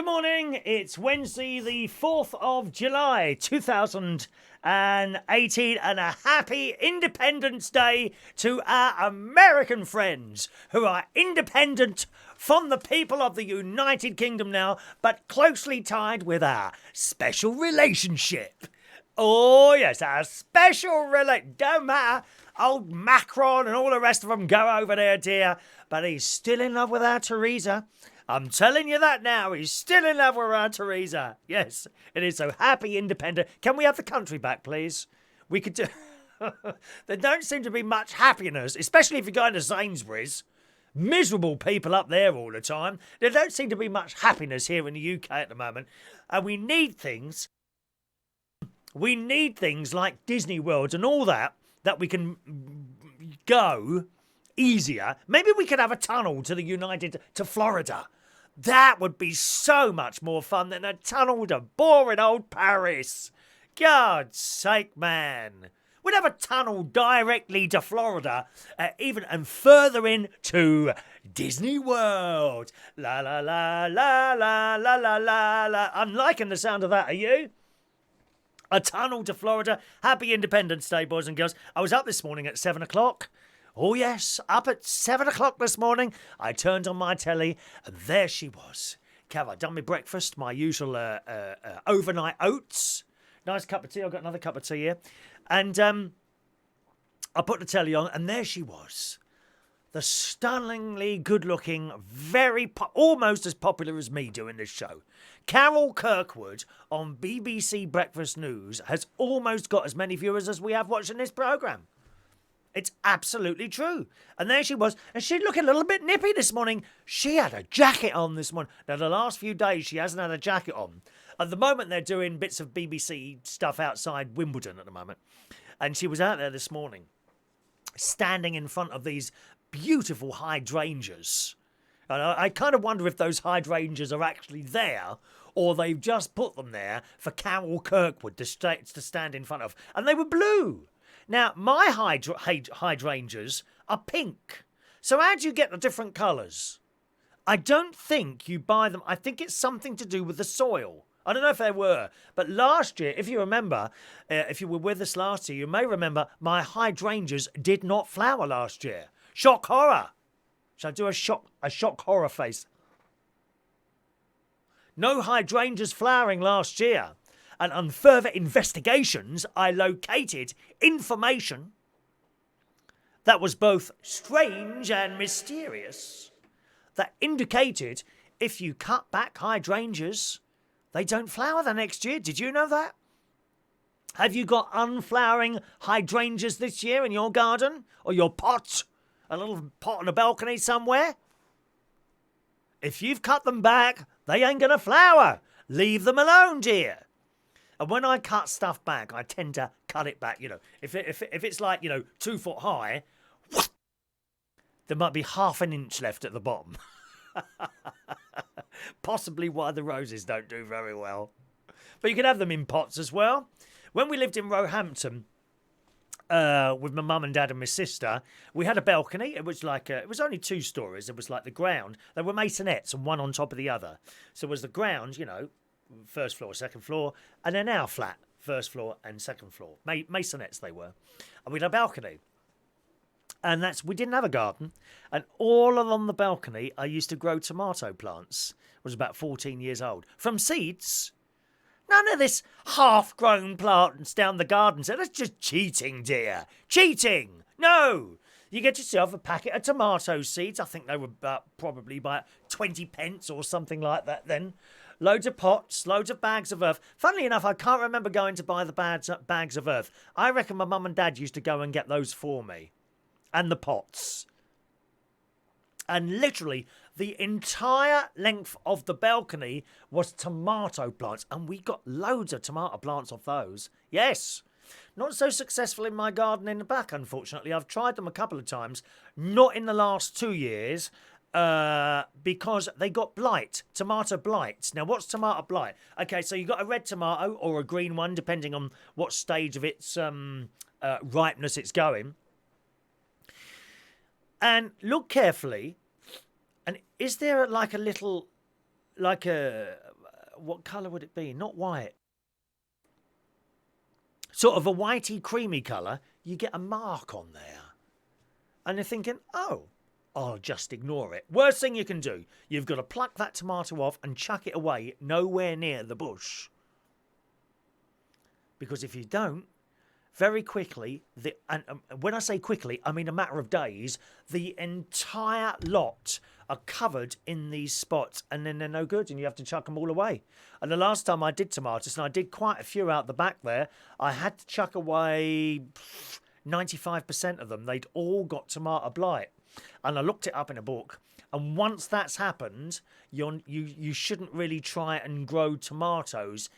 Good morning. It's Wednesday, the 4th of July, 2018, and a happy Independence Day to our American friends who are independent from the people of the United Kingdom now, but closely tied with our special relationship. Oh, yes, our special relationship. Don't matter. Old Macron and all the rest of them go over there, dear, but he's still in love with our Theresa. I'm telling you that now. He's still in love with our Theresa. Yes, it is so happy, independent. Can we have the country back, please? We could do... There don't seem to be much happiness, especially if you go into Sainsbury's. Miserable people up there all the time. There don't seem to be much happiness here in the UK at the moment. And we need things. We need things like Disney World and all that we can go easier. Maybe we could have a tunnel to Florida. That would be so much more fun than a tunnel to boring old Paris. God's sake, man. We'd have a tunnel directly to Florida, and further in to Disney World. La la la la la la la la la. I'm liking the sound of that, are you? A tunnel to Florida. Happy Independence Day, boys and girls. I was up this morning at 7 o'clock. Oh, yes, up at 7 o'clock this morning. I turned on my telly, and there she was. I'd done my breakfast, my usual overnight oats. Nice cup of tea. I've got another cup of tea here. And I put the telly on, and there she was. The stunningly good-looking, almost as popular as me doing this show. Carol Kirkwood on BBC Breakfast News has almost got as many viewers as we have watching this programme. It's absolutely true. And there she was. And she looked a little bit nippy this morning. She had a jacket on this morning. Now, the last few days, she hasn't had a jacket on. At the moment, they're doing bits of BBC stuff outside Wimbledon at the moment. And she was out there this morning, standing in front of these beautiful hydrangeas. And I kind of wonder if those hydrangeas are actually there, or they've just put them there for Carol Kirkwood to stand in front of. And they were blue. Now, my hydrangeas are pink. So how do you get the different colours? I don't think you buy them. I think it's something to do with the soil. I don't know if they were. But last year, if you remember, if you were with us last year, you may remember my hydrangeas did not flower last year. Shock horror. Shall I do a shock horror face? No hydrangeas flowering last year. And on further investigations, I located information that was both strange and mysterious that indicated if you cut back hydrangeas, they don't flower the next year. Did you know that? Have you got unflowering hydrangeas this year in your garden or your pot? A little pot on a balcony somewhere? If you've cut them back, they ain't going to flower. Leave them alone, dear. And when I cut stuff back, I tend to cut it back, If it's like, 2 foot high, there might be half an inch left at the bottom. Possibly why the roses don't do very well. But you can have them in pots as well. When we lived in Roehampton, with my mum and dad and my sister, we had a balcony. It was it was only 2 stories. It was like the ground. There were masonettes and one on top of the other. So it was the ground, first floor, second floor, and then our flat, first floor and second floor. Masonettes they were. And we had a balcony. And we didn't have a garden. And all along the balcony, I used to grow tomato plants. I was about 14 years old. From seeds. None of this half-grown plants down the garden. So that's just cheating, dear. Cheating! No! You get yourself a packet of tomato seeds. I think they were probably about 20 pence or something like that then. Loads of pots, loads of bags of earth. Funnily enough, I can't remember going to buy the bags of earth. I reckon my mum and dad used to go and get those for me. And the pots. And literally, the entire length of the balcony was tomato plants. And we got loads of tomato plants off those. Yes. Not so successful in my garden in the back, unfortunately. I've tried them a couple of times. Not in the last 2 years. Because they got blight, tomato blight. Now, what's tomato blight? Okay, so you got a red tomato or a green one, depending on what stage of its ripeness it's going. And look carefully, and is there like a little like a, what colour would it be? Not white. Sort of a whitey creamy colour, you get a mark on there. And you're thinking, oh, I'll just ignore it. Worst thing you can do, you've got to pluck that tomato off and chuck it away nowhere near the bush. Because if you don't, very quickly, and when I say quickly, I mean a matter of days, the entire lot are covered in these spots, and then they're no good, and you have to chuck them all away. And the last time I did tomatoes, and I did quite a few out the back there, I had to chuck away 95% of them. They'd all got tomato blight. And I looked it up in a book, and once that's happened, you shouldn't really try and grow tomatoes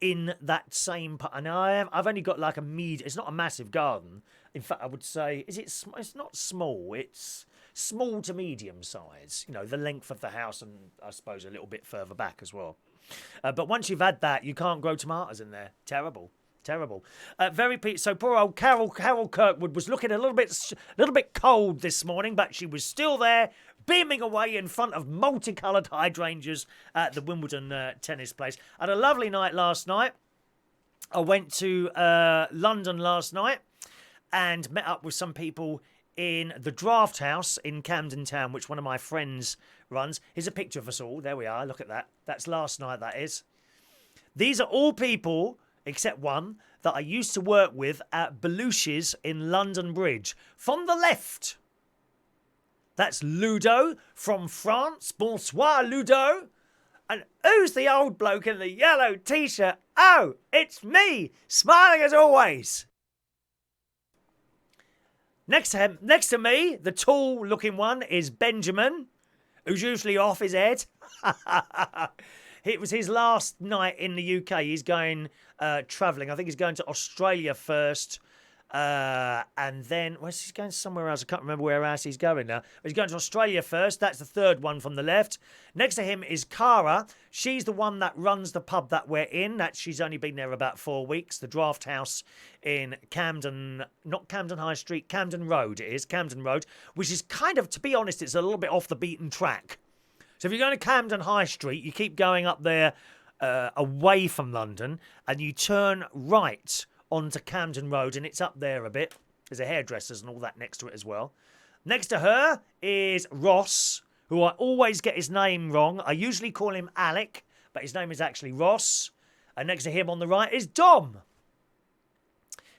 in that same part. And I've only got like it's not a massive garden. In fact, I would say, it's not small, it's small to medium size, you know, the length of the house, and I suppose a little bit further back as well. But once you've had that, you can't grow tomatoes in there. Terrible. So poor old Carol Kirkwood was looking a little bit cold this morning, but she was still there, beaming away in front of multicoloured hydrangeas at the Wimbledon tennis place. I had a lovely night last night. I went to London last night and met up with some people in the Draft House in Camden Town, which one of my friends runs. Here's a picture of us all. There we are. Look at that. That's last night, that is. These are all people, except one, that I used to work with at Belush's in London Bridge. From the left, that's Ludo from France. Bonsoir, Ludo. And who's the old bloke in the yellow T-shirt? Oh, it's me, smiling as always. Next to me, the tall-looking one is Benjamin, who's usually off his head. It was his last night in the UK. He's going travelling. I think he's going to Australia first. And then, where's he going? Somewhere else. I can't remember where else he's going now. But he's going to Australia first. That's the third one from the left. Next to him is Cara. She's the one that runs the pub that we're in. She's only been there about 4 weeks. The Draft House in Camden, not Camden High Street, Camden Road it is. Camden Road, which is kind of, to be honest, it's a little bit off the beaten track. So if you're going to Camden High Street, you keep going up there away from London, and you turn right onto Camden Road, and it's up there a bit. There's a hairdresser's and all that next to it as well. Next to her is Ross, who I always get his name wrong. I usually call him Alec, but his name is actually Ross. And next to him on the right is Dom.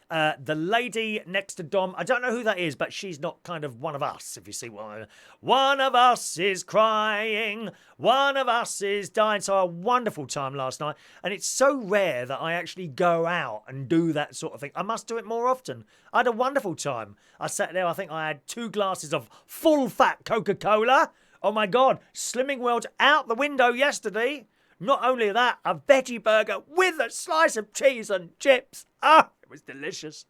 The lady next to Dom, I don't know who that is, but she's not kind of one of us, if you see what I mean. One of us is crying, one of us is dying. So a wonderful time last night, and it's so rare that I actually go out and do that sort of thing. I must do it more often. I had a wonderful time. I sat there, I think I had 2 glasses of full-fat Coca-Cola. Oh my God, Slimming World out the window yesterday. Not only that, a veggie burger with a slice of cheese and chips. Ah! It was delicious.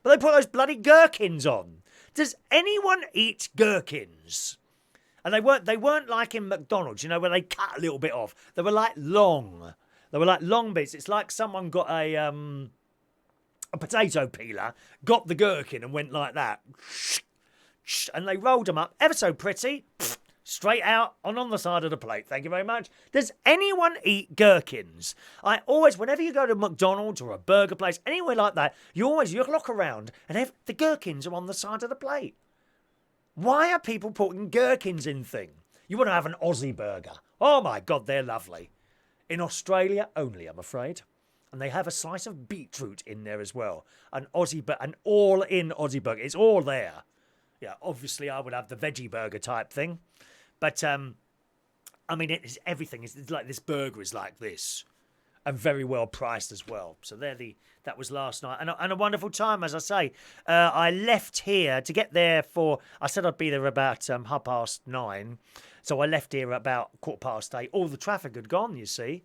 But they put those bloody gherkins on. Does anyone eat gherkins? And they weren't like in McDonald's, you know, where they cut a little bit off. They were like long. They were like long bits. It's like someone got a potato peeler, got the gherkin and went like that. And they rolled them up ever so pretty. Straight out and on the side of the plate. Thank you very much. Does anyone eat gherkins? I always, whenever you go to McDonald's or a burger place, anywhere like that, you look around and the gherkins are on the side of the plate. Why are people putting gherkins in things? You want to have an Aussie burger. Oh my God, they're lovely. In Australia only, I'm afraid. And they have a slice of beetroot in there as well. An all-in Aussie burger. It's all there. Yeah, obviously I would have the veggie burger type thing. But, I mean, it's everything. It's like this burger is like this. And very well priced as well. So that was last night. And a wonderful time, as I say. I left here to get there I said I'd be there about 9:30. So I left here about 8:15. All the traffic had gone, you see.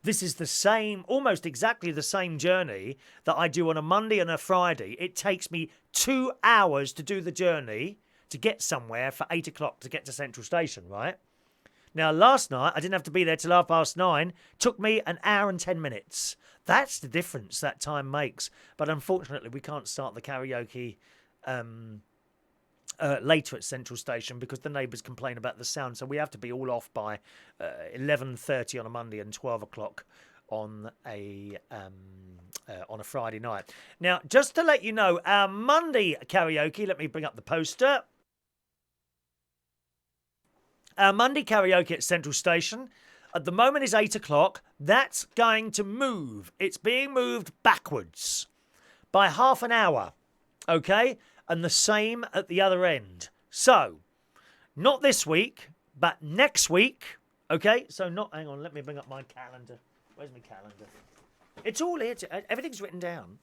This is almost exactly the same journey that I do on a Monday and a Friday. It takes me 2 hours to do the journey to get somewhere for 8 o'clock to get to Central Station, right? Now, last night, I didn't have to be there till 9:30. Took me 1 hour and 10 minutes. That's the difference that time makes. But unfortunately, we can't start the karaoke later at Central Station because the neighbours complain about the sound. So we have to be all off by 11:30 on a Monday and 12 o'clock on a Friday night. Now, just to let you know, our Monday karaoke, let me bring up the poster. Our Monday karaoke at Central Station at the moment is 8 o'clock. That's going to move. It's being moved backwards by half an hour. Okay? And the same at the other end. So, not this week, but next week. Okay? So, hang on, let me bring up my calendar. Where's my calendar? It's all here. Everything's written down.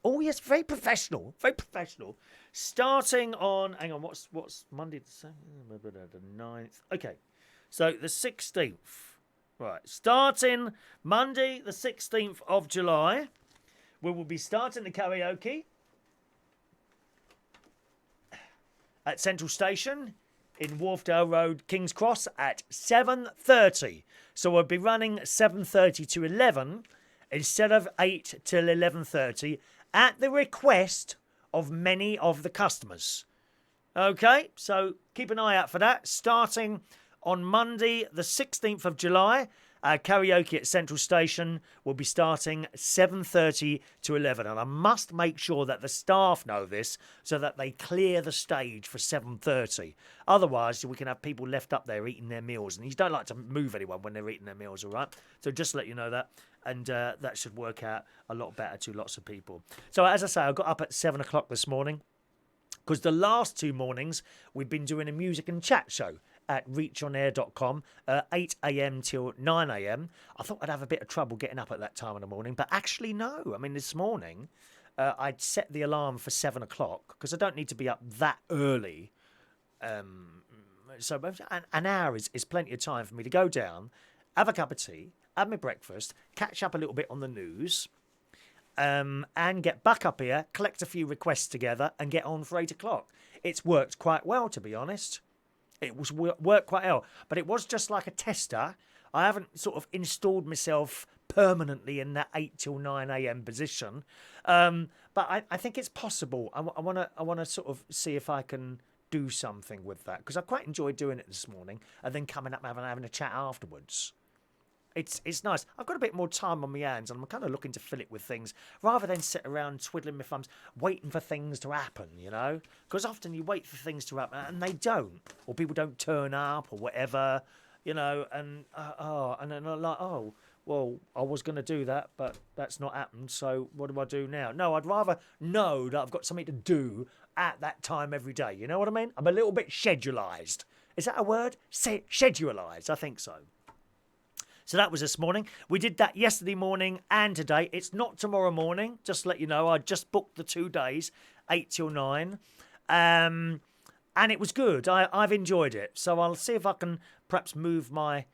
Oh, yes, very professional. Very professional. Starting on, hang on, what's Monday the 9th? Okay, so the 16th. Right, starting Monday the 16th of July, we will be starting the karaoke at Central Station in Wharfdale Road, King's Cross at 7:30. So we'll be running 7:30 to 11 instead of 8 till 11:30 at the request of many of the customers. Okay, so keep an eye out for that. Starting on Monday, the 16th of July, karaoke at Central Station will be starting 7:30 to 11. And I must make sure that the staff know this so that they clear the stage for 7:30. Otherwise, we can have people left up there eating their meals. And you don't like to move anyone when they're eating their meals, all right? So just to let you know that. And that should work out a lot better to lots of people. So as I say, I got up at 7 o'clock this morning because the last 2 mornings we've been doing a music and chat show at reachonair.com, 8 a.m. till 9 a.m. I thought I'd have a bit of trouble getting up at that time in the morning, but actually no. I mean, this morning I'd set the alarm for 7 o'clock because I don't need to be up that early. So an hour is plenty of time for me to go down, have a cup of tea, have my breakfast, catch up a little bit on the news, and get back up here, collect a few requests together, and get on for 8 o'clock. It's worked quite well, to be honest. It was worked quite well, but it was just like a tester. I haven't sort of installed myself permanently in that 8 till 9 a.m. position, but I think it's possible. I want to sort of see if I can do something with that because I quite enjoyed doing it this morning and then coming up and having a chat afterwards. It's nice. I've got a bit more time on my hands and I'm kind of looking to fill it with things rather than sit around twiddling my thumbs waiting for things to happen, you know? Because often you wait for things to happen and they don't. Or people don't turn up or whatever, you know, and then I'm like, oh, well, I was going to do that, but that's not happened, so what do I do now? No, I'd rather know that I've got something to do at that time every day, you know what I mean? I'm a little bit schedulised. Is that a word? Schedulised, I think so. So that was this morning. We did that yesterday morning and today. It's not tomorrow morning, just to let you know. I just booked the 2 days, 8 till 9. And it was good. I've enjoyed it. So I'll see if I can perhaps move my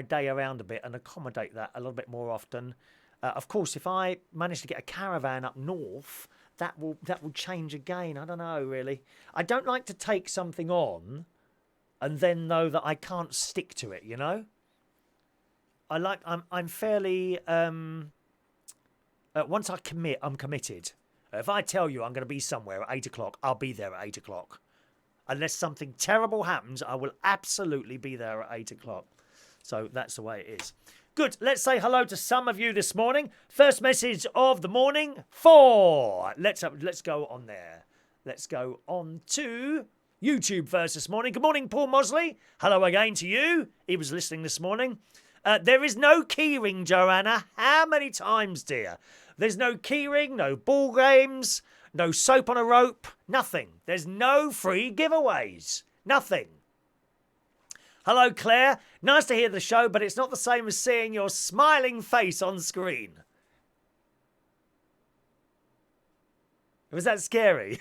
day around a bit and accommodate that a little bit more often. Of course, if I manage to get a caravan up north, that will change again. I don't know, really. I don't like to take something on and then know that I can't stick to it, you know? I'm fairly once I commit, I'm committed. If I tell you I'm going to be somewhere at 8 o'clock, I'll be there at 8 o'clock. Unless something terrible happens, I will absolutely be there at 8 o'clock. So that's the way it is. Good. Let's say hello to some of you this morning. First message of the morning. 4. Let's go on there. Let's go on to YouTube first this morning. Good morning, Paul Mosley. Hello again to you. He was listening this morning. There is no keyring, Joanna. How many times, dear? There's no keyring, no ball games, no soap on a rope, nothing. There's no free giveaways. Nothing. Hello, Claire. Nice to hear the show, but it's not the same as seeing your smiling face on screen. Was that scary?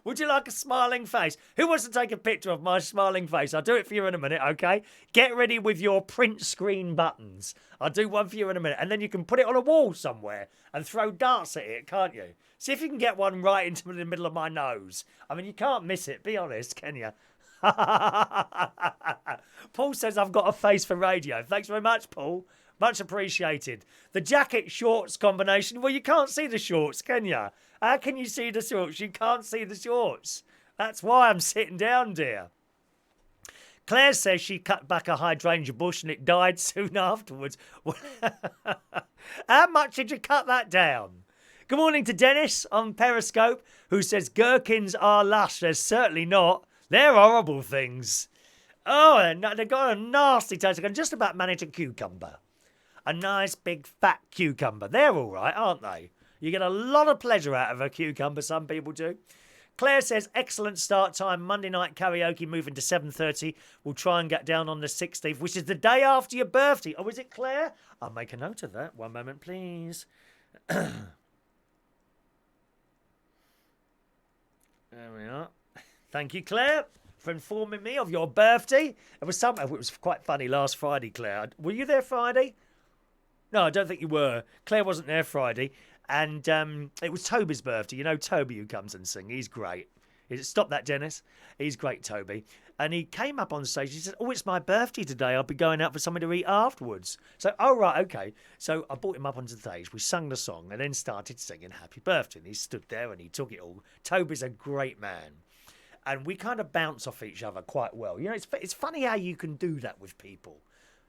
Would you like a smiling face? Who wants to take a picture of my smiling face? I'll do it for you in a minute, okay? Get ready with your print screen buttons. I'll do one for you in a minute. And then you can put it on a wall somewhere and throw darts at it, can't you? See if you can get one right into the middle of my nose. I mean, you can't miss it, be honest, can you? Paul says I've got a face for radio. Thanks very much, Paul. Much appreciated. The jacket-shorts combination. Well, you can't see the shorts, can you? How can you see the shorts? You can't see the shorts. That's why I'm sitting down, dear. Claire says she cut back a hydrangea bush and it died soon afterwards. How much did you cut that down? Good morning to Dennis on Periscope, who says gherkins are lush. They're certainly not. They're horrible things. Oh, they've got a nasty taste. I can just about manage a cucumber. A nice big fat cucumber. They're all right, aren't they? You get a lot of pleasure out of a cucumber, some people do. Claire says, excellent start time. Monday night karaoke moving to 7:30. We'll try and get down on the 16th, which is the day after your birthday. Oh, is it, Claire? I'll make a note of that. One moment, please. There we are. Thank you, Claire, for informing me of your birthday. It was quite funny last Friday, Claire. Were you there Friday? No, I don't think you were. Claire wasn't there Friday. And it was Toby's birthday. You know Toby who comes and sings. He's great. Stop that, Dennis. He's great, Toby. And he came up on stage. He said, oh, it's my birthday today. I'll be going out for something to eat afterwards. So, oh, right, okay. So I brought him up onto the stage. We sung the song and then started singing Happy Birthday. And he stood there and he took it all. Toby's a great man. And we kind of bounce off each other quite well. You know, it's funny how you can do that with people.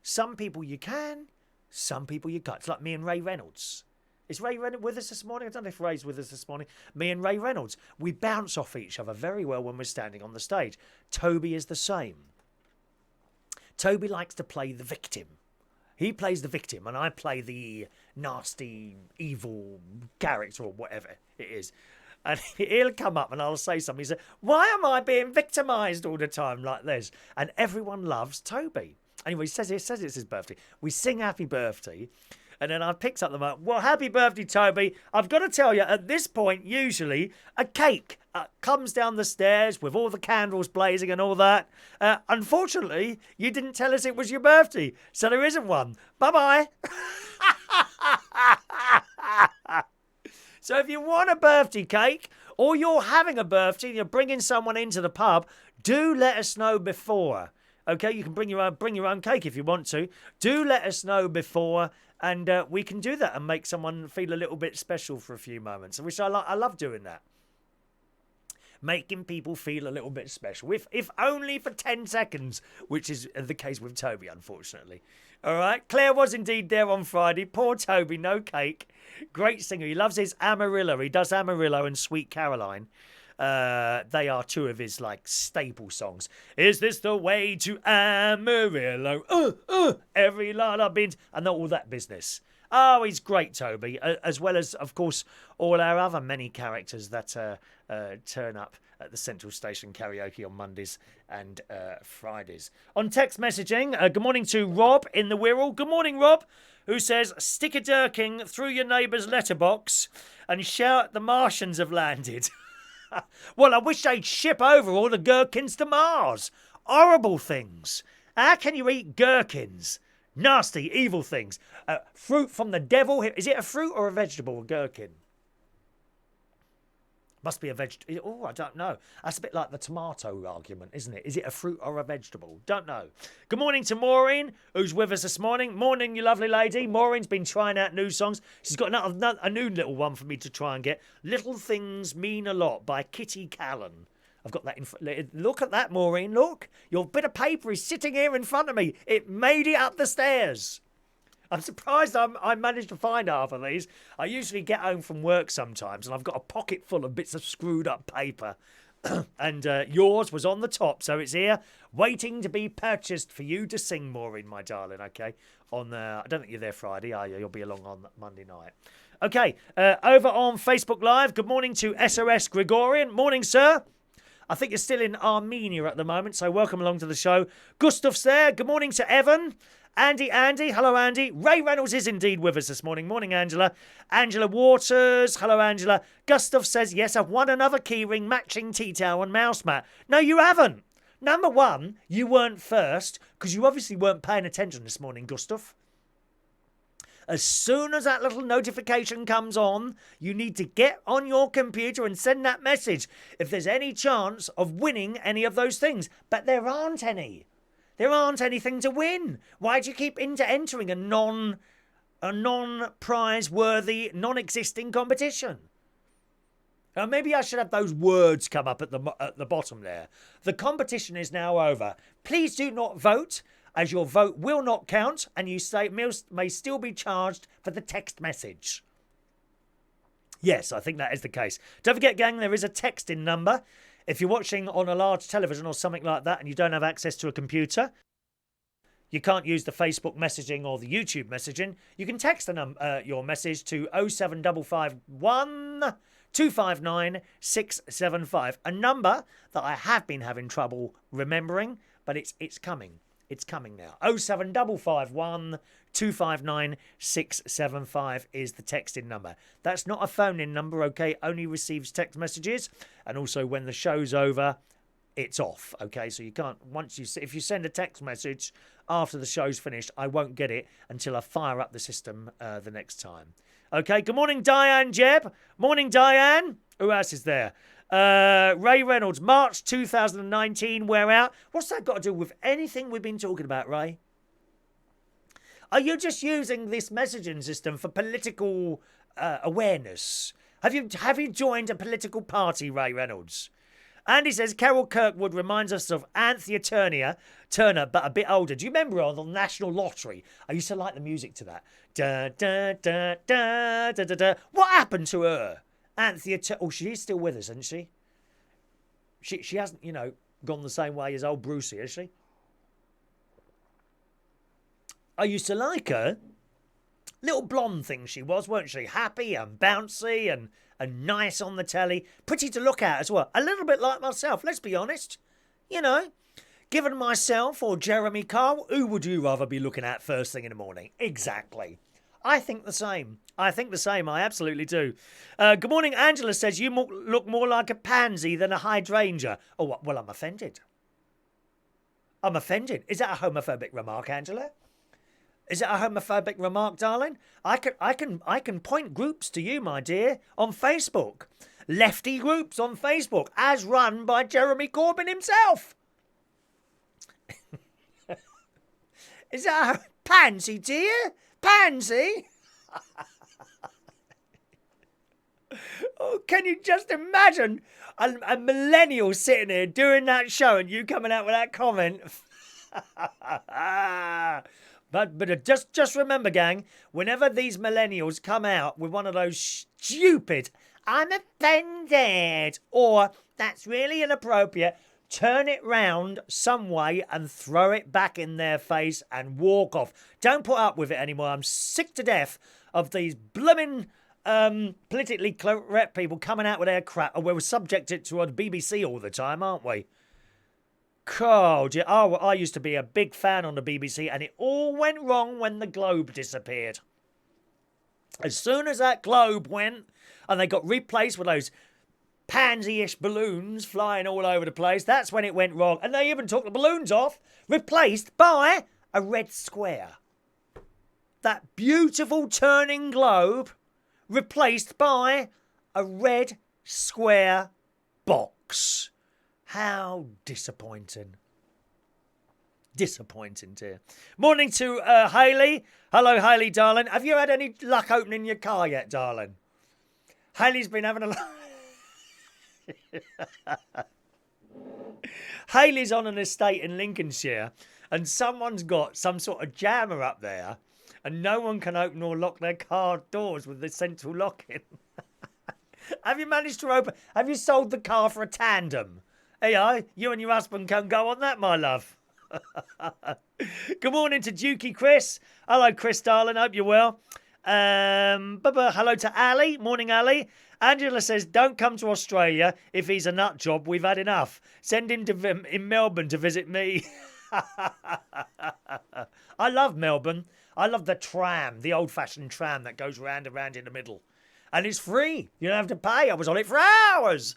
Some people you can, some people you can't. It's like me and Ray Reynolds. Is Ray Reynolds with us this morning? I don't know if Ray's with us this morning. Me and Ray Reynolds, we bounce off each other very well when we're standing on the stage. Toby is the same. Toby likes to play the victim. He plays the victim and I play the nasty, evil character or whatever it is. And he'll come up and I'll say something. He'll say, why am I being victimised all the time like this? And everyone loves Toby. Anyway, he says it's his birthday. We sing happy birthday. And then I picked up the mic. Well, happy birthday, Toby. I've got to tell you, at this point, usually, a cake comes down the stairs with all the candles blazing and all that. Unfortunately, you didn't tell us it was your birthday, so there isn't one. Bye-bye. So if you want a birthday cake, or you're having a birthday and you're bringing someone into the pub, do let us know before. Okay, you can bring your own cake if you want to. Do let us know before. And we can do that and make someone feel a little bit special for a few moments, which I love doing that. Making people feel a little bit special, if only for 10 seconds, which is the case with Toby, unfortunately. All right, Claire was indeed there on Friday. Poor Toby, no cake. Great singer. He loves his Amarillo. He does Amarillo and Sweet Caroline. They are two of his staple songs. Is this the way to Amarillo? Every line I've been, and all that business. Oh, he's great, Toby, as well as, of course, all our other many characters that turn up at the Central Station Karaoke on Mondays and Fridays. On text messaging, good morning to Rob in the Wirral. Good morning, Rob, who says, stick a dirking through your neighbour's letterbox and shout the Martians have landed. Well, I wish they'd ship over all the gherkins to Mars. Horrible things. How can you eat gherkins? Nasty, evil things. Fruit from the devil. Is it a fruit or a vegetable, a gherkin? Must be a vegetable. Oh, I don't know. That's a bit like the tomato argument, isn't it? Is it a fruit or a vegetable? Don't know. Good morning to Maureen, who's with us this morning. Morning, you lovely lady. Maureen's been trying out new songs. She's got a new little one for me to try and get. Little Things Mean a Lot by Kitty Callan. I've got that in. Look at that, Maureen. Look. Your bit of paper is sitting here in front of me. It made it up the stairs. I'm surprised I managed to find half of these. I usually get home from work sometimes and I've got a pocket full of bits of screwed up paper. And yours was on the top, so it's here waiting to be purchased for you to sing, Maureen, my darling, okay? I don't think you're there Friday, are you? You'll be along on Monday night. Okay, over on Facebook Live, good morning to SOS Gregorian. Morning, sir. I think you're still in Armenia at the moment, so welcome along to the show. Gustav's there. Good morning to Evan. Andy, hello Andy. Ray Reynolds is indeed with us this morning. Morning, Angela. Angela Waters, hello Angela. Gustav says, yes, I've won another keyring, matching tea towel and mouse mat. No, you haven't. Number one, you weren't first, because you obviously weren't paying attention this morning, Gustav. As soon as that little notification comes on, you need to get on your computer and send that message if there's any chance of winning any of those things. But there aren't any. There aren't anything to win. Why do you keep entering a non-prize-worthy, non-existing competition? Maybe I should have those words come up at the bottom there. The competition is now over. Please do not vote, as your vote will not count, and you may still be charged for the text message. Yes, I think that is the case. Don't forget, gang, there is a texting number. If you're watching on a large television or something like that and you don't have access to a computer, you can't use the Facebook messaging or the YouTube messaging, you can text your message to 07551 259 675. A number that I have been having trouble remembering, but it's coming. It's coming now. 07551 259 675 is the texting number. That's not a phone-in number, okay? Only receives text messages. And also when the show's over, it's off, okay? So you can't, if you send a text message after the show's finished, I won't get it until I fire up the system the next time. Okay, good morning, Diane Jeb. Morning, Diane. Who else is there? Ray Reynolds, March 2019, we're out. What's that got to do with anything we've been talking about, Ray? Are you just using this messaging system for political awareness? Have you joined a political party, Ray Reynolds? Andy says, Carol Kirkwood reminds us of Anthea Turner, but a bit older. Do you remember her on the National Lottery? I used to like the music to that. Da, da, da, da, da, da, da. What happened to her? Anthea Turner. Oh, she's still with us, isn't she? She hasn't, gone the same way as old Brucey, has she? I used to like her. Little blonde thing she was, weren't she? Happy and bouncy and nice on the telly. Pretty to look at as well. A little bit like myself, let's be honest. Given myself or Jeremy Carl, who would you rather be looking at first thing in the morning? Exactly. I think the same. I absolutely do. Good morning, Angela says, you look more like a pansy than a hydrangea. Oh, well, I'm offended. I'm offended. Is that a homophobic remark, Angela? Is it a homophobic remark, darling? I can point groups to you, my dear, on Facebook. Lefty groups on Facebook, as run by Jeremy Corbyn himself. Is that a pansy, dear? Pansy? Oh, can you just imagine a millennial sitting here doing that show and you coming out with that comment? But just remember, gang, whenever these millennials come out with one of those stupid, I'm offended, or that's really inappropriate, turn it round some way and throw it back in their face and walk off. Don't put up with it anymore. I'm sick to death of these blooming politically correct people coming out with their crap. And we're subjected to the BBC all the time, aren't we? God, I used to be a big fan on the BBC, and it all went wrong when the Globe disappeared. As soon as that Globe went, and they got replaced with those pansy-ish balloons flying all over the place, that's when it went wrong. And they even took the balloons off, replaced by a red square. That beautiful turning globe, replaced by a red square box. How disappointing. Disappointing, dear. Morning to Hayley. Hello, Hayley, darling. Have you had any luck opening your car yet, darling? Hayley's been having a Hayley's on an estate in Lincolnshire, and someone's got some sort of jammer up there, and no one can open or lock their car doors with the central locking. Have you managed to open? Have you sold the car for a tandem? Hey, you and your husband can go on that, my love. Good morning to Dukey Chris. Hello, Chris, darling. Hope you're well. Hello to Ali. Morning, Ali. Angela says, don't come to Australia if he's a nut job. We've had enough. Send him in Melbourne to visit me. I love Melbourne. I love the tram, the old-fashioned tram that goes round and round in the middle. And it's free. You don't have to pay. I was on it for hours.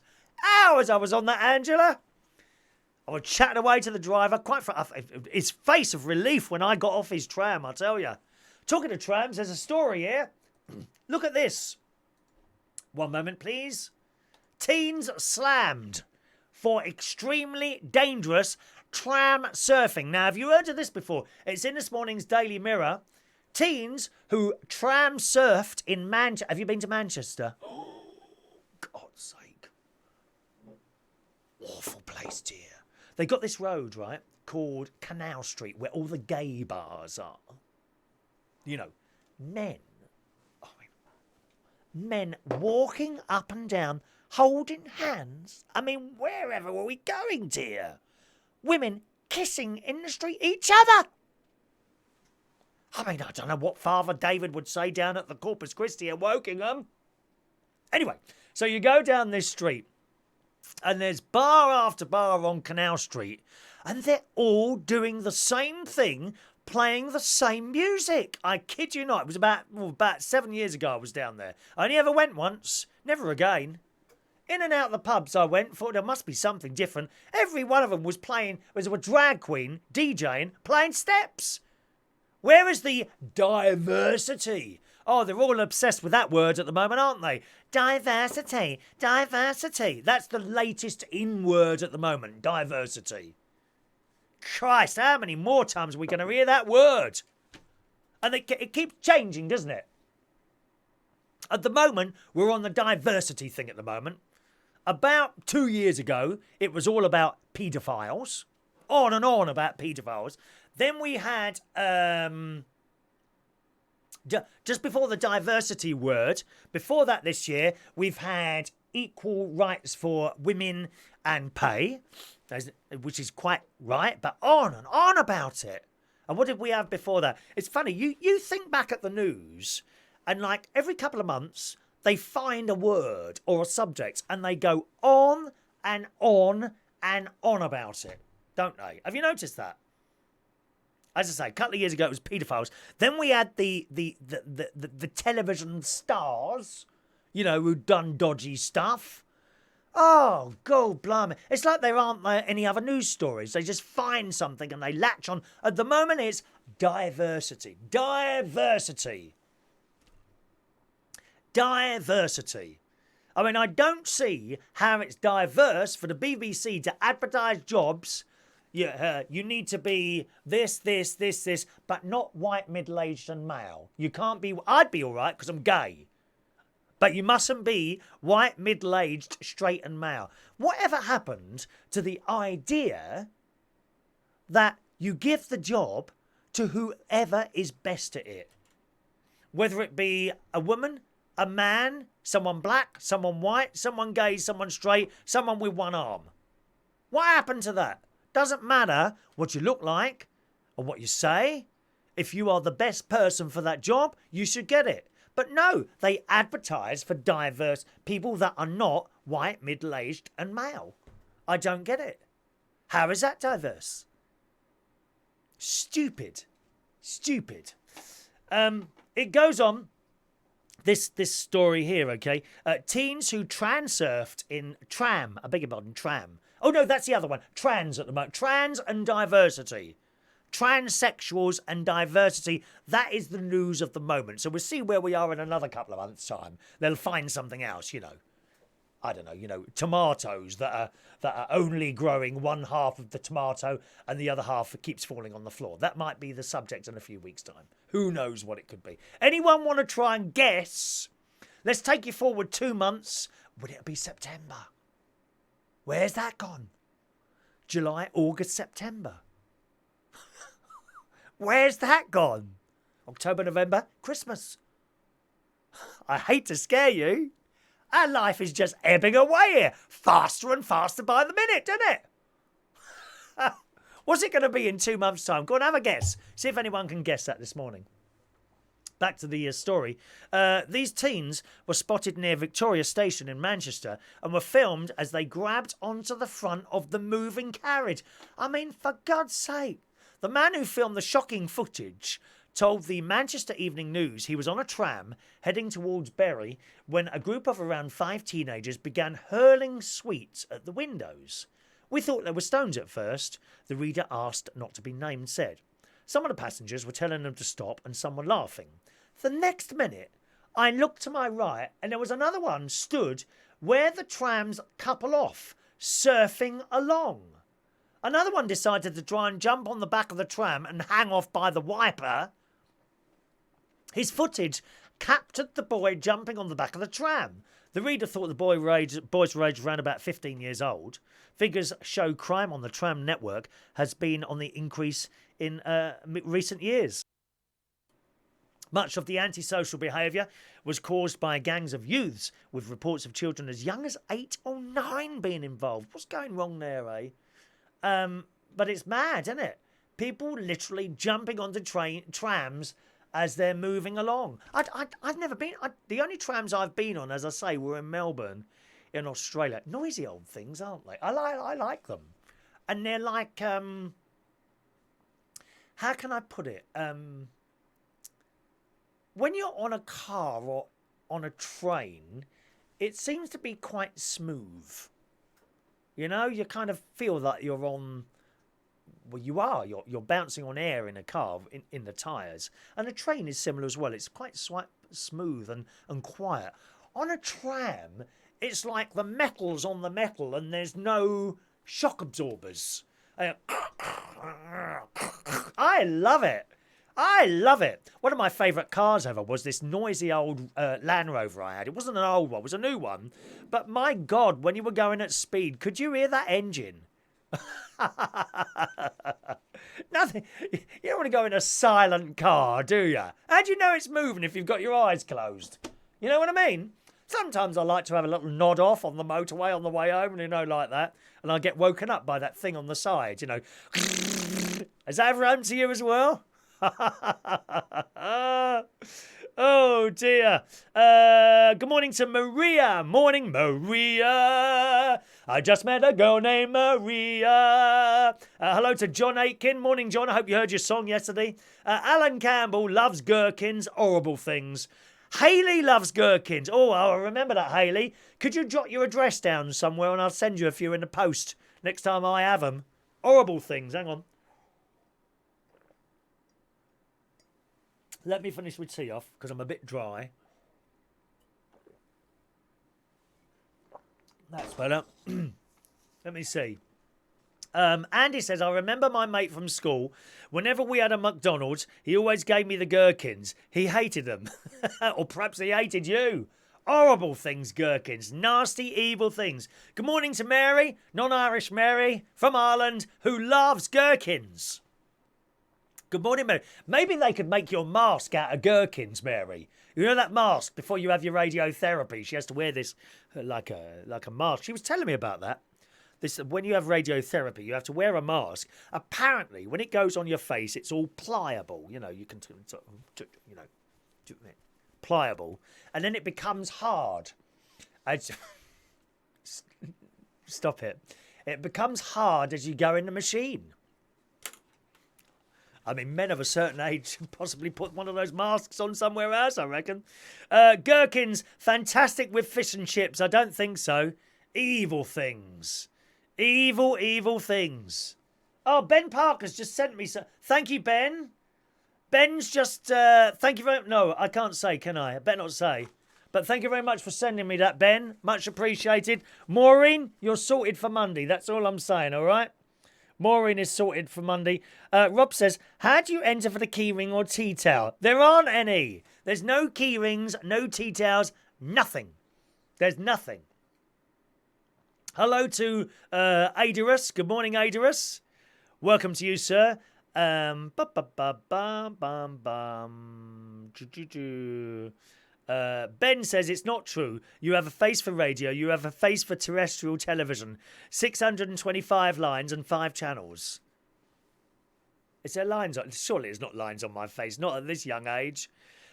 Hours I was on that, Angela. I was chatting away to the driver. His face of relief when I got off his tram, I tell you. Talking of trams, there's a story here. Look at this. One moment, please. Teens slammed for extremely dangerous tram surfing. Now, have you heard of this before? It's in this morning's Daily Mirror. Teens who tram surfed in Manchester. Have you been to Manchester? Oh, God's sake. Awful place, dear. They got this road, right, called Canal Street, where all the gay bars are. You know, men. Men walking up and down, holding hands. I mean, wherever were we going, dear? Women kissing in the street each other. I mean, I don't know what Father David would say down at the Corpus Christi at Wokingham. Anyway, so you go down this street, and there's bar after bar on Canal Street, and they're all doing the same thing, playing the same music. I kid you not. It was about 7 years ago I was down there. I only ever went once, never again. In and out of the pubs I went, thought there must be something different. Every one of them was a drag queen, DJing, playing steps. Where is the diversity? Oh, they're all obsessed with that word at the moment, aren't they? Diversity, diversity. That's the latest in word at the moment, diversity. Christ, how many more times are we going to hear that word? And it keeps changing, doesn't it? At the moment, we're on the diversity thing at the moment. About 2 years ago, it was all about paedophiles. On and on about paedophiles. Then we had, just before the diversity word, before that this year, we've had equal rights for women and pay, which is quite right, but on and on about it. And what did we have before that? It's funny, you think back at the news, and like every couple of months, they find a word or a subject, and they go on and on and on about it, don't they? Have you noticed that? As I say, a couple of years ago it was paedophiles. Then we had the television stars, you know, who'd done dodgy stuff. Oh, God blimey. It's like there aren't any other news stories. They just find something and they latch on. At the moment it's diversity. Diversity. Diversity. I mean, I don't see how it's diverse for the BBC to advertise jobs. You need to be this, but not white, middle-aged and male. You can't be... I'd be all right because I'm gay. But you mustn't be white, middle-aged, straight and male. Whatever happened to the idea that you give the job to whoever is best at it? Whether it be a woman, a man, someone black, someone white, someone gay, someone straight, someone with one arm. What happened to that? Doesn't matter what you look like or what you say. If you are the best person for that job, you should get it. But no, they advertise for diverse people that are not white, middle-aged and male. I don't get it. How is that diverse? Stupid. Stupid. It goes on. This story here, okay? Teens who transurfed in tram. I beg your pardon, tram. Oh, no, that's the other one. Trans at the moment. Trans and diversity. Transsexuals and diversity. That is the news of the moment. So we'll see where we are in another couple of months' time. They'll find something else, you know. I don't know, you know, tomatoes that are only growing one half of the tomato and the other half keeps falling on the floor. That might be the subject in a few weeks' time. Who knows what it could be? Anyone want to try and guess? Let's take you forward 2 months. Would it be September? Where's that gone? July, August, September. Where's that gone? October, November, Christmas. I hate to scare you. Our life is just ebbing away here. Faster and faster by the minute, doesn't it? What's it going to be in 2 months' time? Go on, have a guess. See if anyone can guess that this morning. Back to the story. These teens were spotted near Victoria Station in Manchester and were filmed as they grabbed onto the front of the moving carriage. I mean, for God's sake. The man who filmed the shocking footage told the Manchester Evening News he was on a tram heading towards Bury when a group of around 5 teenagers began hurling sweets at the windows. We thought they were stones at first, the reader asked not to be named said. Some of the passengers were telling them to stop and some were laughing. The next minute, I looked to my right and there was another one stood where the trams couple off, surfing along. Another one decided to try and jump on the back of the tram and hang off by the wiper. His footage captured the boy jumping on the back of the tram. The reader thought the boys were aged around about 15 years old. Figures show crime on the tram network has been on the increase in recent years. Much of the antisocial behaviour was caused by gangs of youths, with reports of children as young as 8 or 9 being involved. What's going wrong there, eh? But it's mad, isn't it? People literally jumping onto trams as they're moving along. I've never been... the only trams I've been on, as I say, were in Melbourne, in Australia. Noisy old things, aren't they? I like them. And they're like... how can I put it? When you're on a car or on a train, it seems to be quite smooth. You know, you kind of feel that you're on... Well, you are. You're bouncing on air in a car, in the tyres. And a train is similar as well. It's quite smooth and quiet. On a tram, it's like the metal's on the metal and there's no shock absorbers. I love it. I love it. One of my favourite cars ever was this noisy old Land Rover I had. It wasn't an old one, it was a new one. But my God, when you were going at speed, could you hear that engine? Nothing. You don't want to go in a silent car, do you? How do you know it's moving if you've got your eyes closed? You know what I mean? Sometimes I like to have a little nod off on the motorway on the way home, and like that. And I get woken up by that thing on the side, Has that ever happened to you as well? Oh dear. Good morning to Maria. Morning, Maria. I just met a girl named Maria. Hello to John Aitken. Morning, John. I hope you heard your song yesterday. Alan Campbell loves gherkins. Horrible things. Hayley loves gherkins. Oh, I remember that, Hayley. Could you jot your address down somewhere and I'll send you a few in the post next time I have them? Horrible things. Hang on. Let me finish with tea off, because I'm a bit dry. That's better. Let me see. Andy says, I remember my mate from school. Whenever we had a McDonald's, he always gave me the gherkins. He hated them. Or perhaps he hated you. Horrible things, gherkins. Nasty, evil things. Good morning to Mary, non-Irish Mary, from Ireland, who loves gherkins. Good morning, Mary. Maybe they could make your mask out of gherkins, Mary. You know that mask before you have your radiotherapy? She has to wear this like a mask. She was telling me about that. When you have radiotherapy, you have to wear a mask. Apparently, when it goes on your face, it's all pliable. You can, pliable, and then it becomes hard. Stop it. It becomes hard as you go in the machine. I mean, men of a certain age should possibly put one of those masks on somewhere else, I reckon. Gherkins, fantastic with fish and chips. I don't think so. Evil things. Evil, evil things. Oh, Ben Parker's just sent me some... Thank you, Ben. Ben's just... thank you very much. No, I can't say, can I? I better not say. But thank you very much for sending me that, Ben. Much appreciated. Maureen, you're sorted for Monday. That's all I'm saying, all right? Maureen is sorted for Monday. Rob says, how do you enter for the keyring or tea towel? There aren't any. There's no key rings, no tea towels, nothing. There's nothing. Hello to Adarus. Good morning, Adarus. Welcome to you, sir. Ben says it's not true. You have a face for radio. You have a face for terrestrial television. 625 lines and 5 channels. Is there lines on? Surely there's not lines on my face. Not at this young age.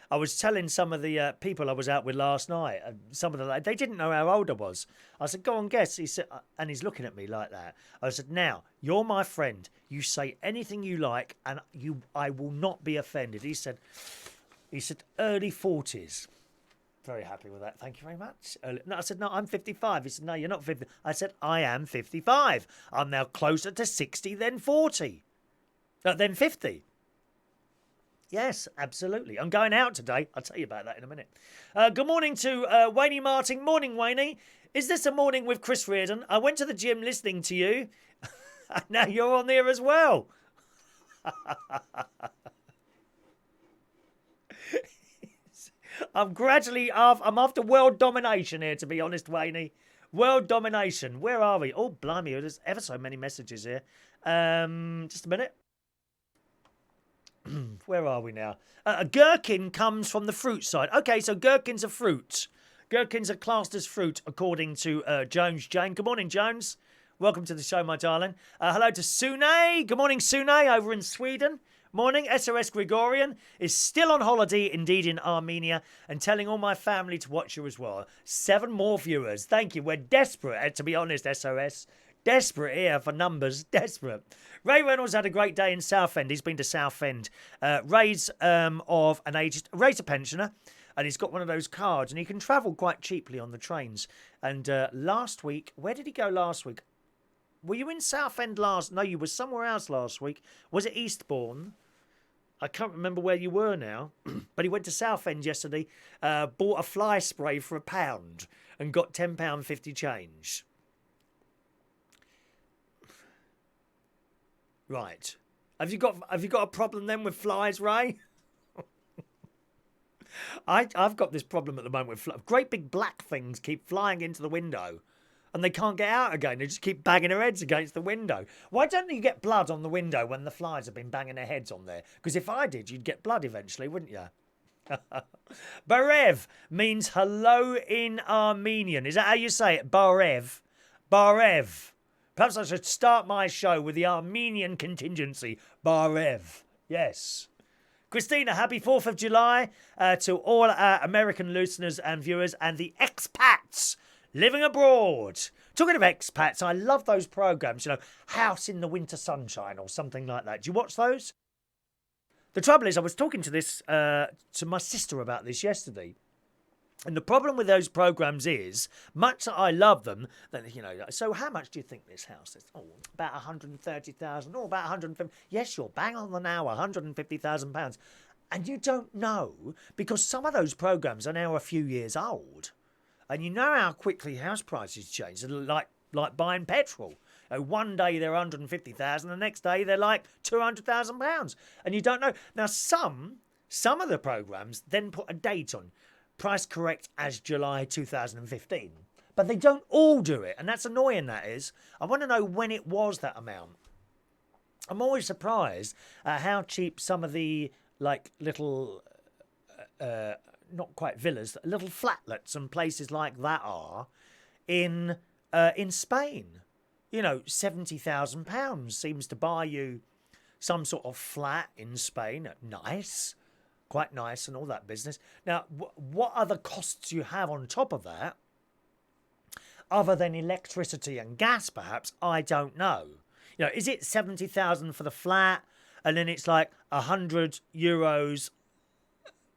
I was telling some of the people I was out with last night. Some of them, they didn't know how old I was. I said, "Go on, guess." He said, and he's looking at me like that. I said, "Now you're my friend. You say anything you like, and I will not be offended." He said, early 40s. Very happy with that. Thank you very much. No, I said, no, I'm 55. He said, no, you're not 50. I said, I am 55. I'm now closer to 60 than 40. Than 50. Yes, absolutely. I'm going out today. I'll tell you about that in a minute. Good morning to Wayne Martin. Morning, Wayne. Is this a morning with Chris Reardon? I went to the gym listening to you. Now you're on there as well. I'm after world domination here, to be honest, Wayne. World domination. Where are we? Oh, blimey, there's ever so many messages here. Just a minute. Where are we now? A gherkin comes from the fruit side. Okay, so gherkins are fruit. Gherkins are classed as fruit, according to Jones Jane. Good morning, Jones. Welcome to the show, my darling. Hello to Sune. Good morning, Sune, over in Sweden. Morning. SOS Gregorian is still on holiday, indeed, in Armenia, and telling all my family to watch you as well. 7 more viewers. Thank you. We're desperate, to be honest, SOS. Desperate here for numbers. Desperate. Ray Reynolds had a great day in Southend. He's been to Southend. Ray's Ray's a pensioner, and he's got one of those cards, and he can travel quite cheaply on the trains. And last week, where did he go last week? Were you in Southend last? No, you were somewhere else last week. Was it Eastbourne? I can't remember where you were now. But he went to Southend yesterday, bought a fly spray for £1 and got £10.50 change. Right. Have you got a problem then with flies, Ray? I've got this problem at the moment with great big black things keep flying into the window. And they can't get out again. They just keep banging their heads against the window. Why don't you get blood on the window when the flies have been banging their heads on there? Because if I did, you'd get blood eventually, wouldn't you? Barev means hello in Armenian. Is that how you say it? Barev. Barev. Perhaps I should start my show with the Armenian contingency. Barev. Yes. Christina, happy 4th of July to all our American listeners and viewers and the expats living abroad. Talking of expats, I love those programmes, you know, House in the Winter Sunshine or something like that. Do you watch those? The trouble is, I was talking to my sister about this yesterday. And the problem with those programmes is, much that I love them, that, you know, so how much do you think this house is? Oh, about 130,000. Oh, about 150. Yes, you're bang on the now, £150,000. And you don't know, because some of those programmes are now a few years old. And you know how quickly house prices change, like buying petrol. One day they're 150,000, the next day they're like £200,000, and you don't know. Now some of the programmes then put a date on, price correct as July 2015, but they don't all do it, and that's annoying. That is, I want to know when it was that amount. I'm always surprised at how cheap some of the like little. Not quite villas, little flatlets and places like that are in Spain. You know, £70,000 seems to buy you some sort of flat in Spain. Nice, quite nice and all that business. Now, what other costs you have on top of that, other than electricity and gas perhaps, I don't know. You know, is it 70,000 for the flat and then it's like €100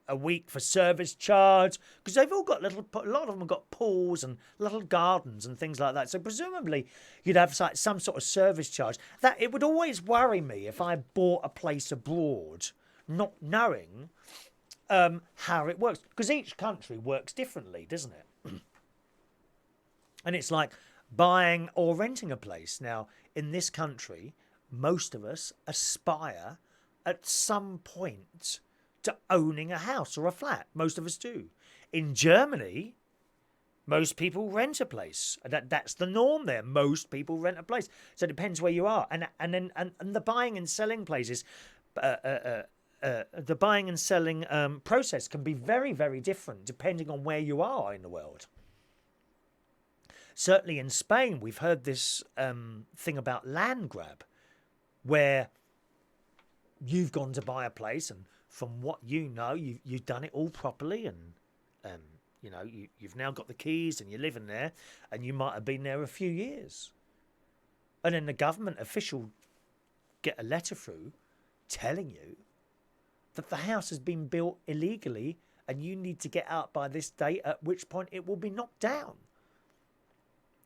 a week for service charge, because they've all got a lot of them have got pools and little gardens and things like that. So presumably you'd have like some sort of service charge. That it would always worry me if I bought a place abroad, not knowing how it works, because each country works differently, doesn't it? And it's like buying or renting a place. Now, in this country, most of us aspire at some point to owning a house or a flat. Most of us do. In Germany, most people rent a place. That's the norm there. Most people rent a place. So it depends where you are. And the buying and selling places, the buying and selling process can be very, very different depending on where you are in the world. Certainly in Spain, we've heard this thing about land grab, where you've gone to buy a place and from what you know, you've done it all properly, and you know you've now got the keys and you're living there, and you might have been there a few years, and then the government official get a letter through telling you that the house has been built illegally and you need to get out by this date, at which point it will be knocked down.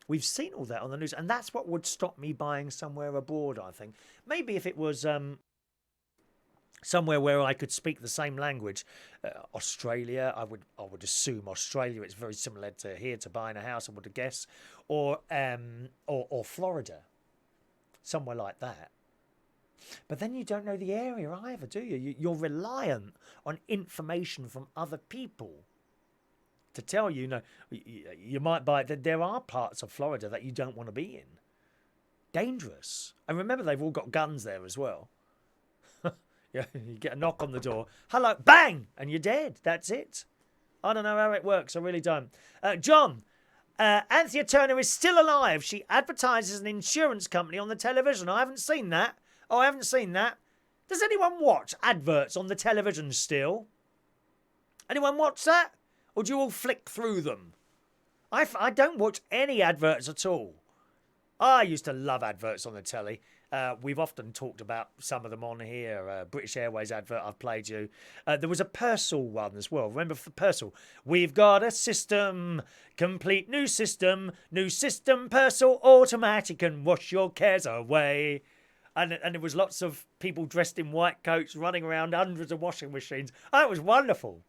We've seen all that on the news, and that's what would stop me buying somewhere abroad, I think. Maybe if it was somewhere where I could speak the same language. Australia, I would assume Australia, it's very similar to here to buying a house, I would guess, or Florida, somewhere like that. But then you don't know the area either, do you? You're reliant on information from other people to tell you, you might buy it. There are parts of Florida that you don't want to be in. Dangerous. And remember, they've all got guns there as well. Yeah, you get a knock on the door. Hello, bang, and you're dead. That's it. I don't know how it works. I really don't. John, Anthea Turner is still alive. She advertises an insurance company on the television. I haven't seen that. Oh, I haven't seen that. Does anyone watch adverts on the television still? Anyone watch that? Or do you all flick through them? I don't watch any adverts at all. I used to love adverts on the telly. We've often talked about some of them on here. British Airways advert, I've played you. There was a Persil one as well. Remember for Persil? We've got a system, complete new system, Persil automatic and wash your cares away. And there was lots of people dressed in white coats running around hundreds of washing machines. Oh, it was wonderful.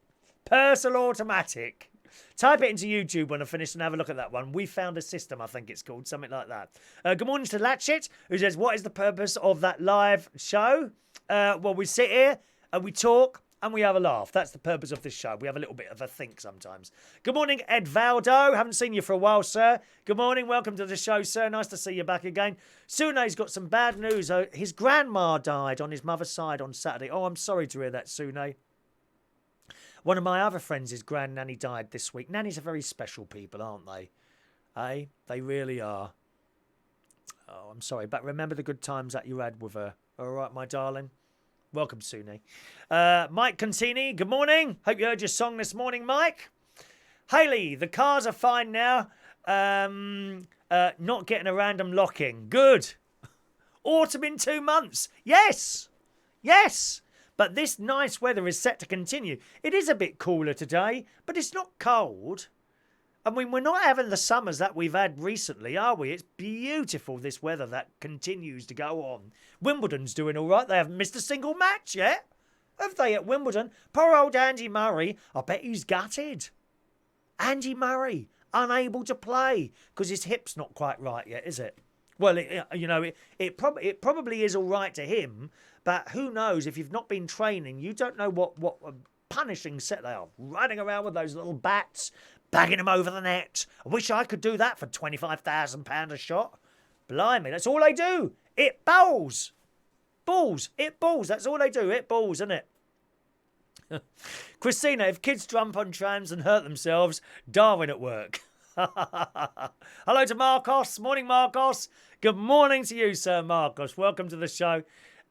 Persil automatic. Type it into YouTube when I finish and have a look at that one. We found a system, I think it's called, something like that. Good morning to Latchit, who says, what is the purpose of that live show? Well, we sit here and we talk and we have a laugh. That's the purpose of this show. We have a little bit of a think sometimes. Good morning, Ed Valdo. Haven't seen you for a while, sir. Good morning. Welcome to the show, sir. Nice to see you back again. Sune's got some bad news. His grandma died on his mother's side on Saturday. Oh, I'm sorry to hear that, Sune. One of my other friends, his granddaddy died this week. Nannies are very special people, aren't they? Eh? They really are. Oh, I'm sorry, but remember the good times that you had with her. All right, my darling? Welcome, Sune. Mike Contini, good morning. Hope you heard your song this morning, Mike. Hayley, the cars are fine now. Not getting a random lock-in. Good. Autumn in 2 months. Yes. Yes. But this nice weather is set to continue. It is a bit cooler today, but it's not cold. I mean, we're not having the summers that we've had recently, are we? It's beautiful, this weather that continues to go on. Wimbledon's doing all right. They haven't missed a single match yet. Have they at Wimbledon? Poor old Andy Murray. I bet he's gutted. Andy Murray, unable to play because his hip's not quite right yet, is it? Well, it probably is all right to him, but who knows? If you've not been training, you don't know what a punishing set they are. Running around with those little bats, bagging them over the net. I wish I could do that for £25,000 a shot. Blimey, that's all they do. It bowls. Balls. It balls. That's all they do. It balls, isn't it? Christina, if kids jump on trams and hurt themselves, Darwin at work. Hello to Marcos. Morning, Marcos. Good morning to you, Sir Marcos. Welcome to the show.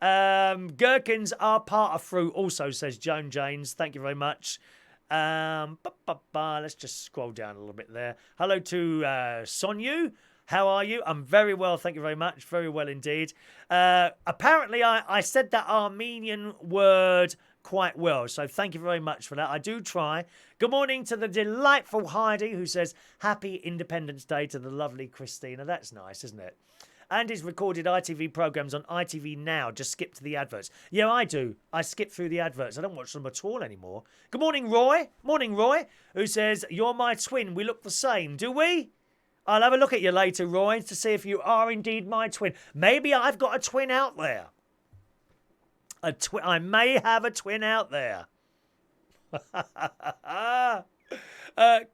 Gherkins are part of fruit also, says Joan Janes. Thank you very much. Let's just scroll down a little bit there. Hello to Sonyu. How are you? I'm very well, thank you very much. Very well indeed. Apparently, I said that Armenian word quite well, so thank you very much for that. I do try. Good morning to the delightful Heidi, who says, Happy Independence Day to the lovely Christina. That's nice, isn't it? And his recorded ITV programmes on ITV Now. Just skip to the adverts. Yeah, I do. I skip through the adverts. I don't watch them at all anymore. Good morning, Roy. Morning, Roy, who says, You're my twin. We look the same. Do we? I'll have a look at you later, Roy, to see if you are indeed my twin. Maybe I've got a twin out there. I may have a twin out there.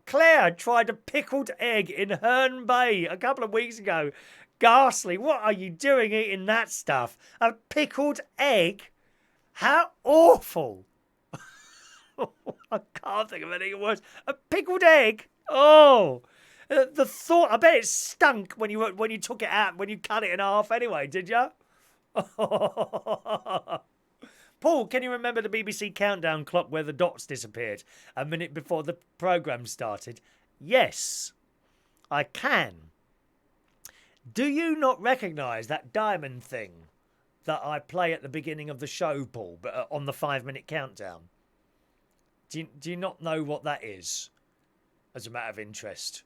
Claire tried a pickled egg in Herne Bay a couple of weeks ago. Ghastly, what are you doing eating that stuff? A pickled egg? How awful. I can't think of anything worse. A pickled egg? Oh, the thought, I bet it stunk when you took it out, when you cut it in half anyway, did you? Paul, can you remember the BBC countdown clock where the dots disappeared a minute before the programme started? Yes, I can. Do you not recognise that diamond thing that I play at the beginning of the show, Paul, but on the 5-minute countdown? Do you not know what that is, as a matter of interest?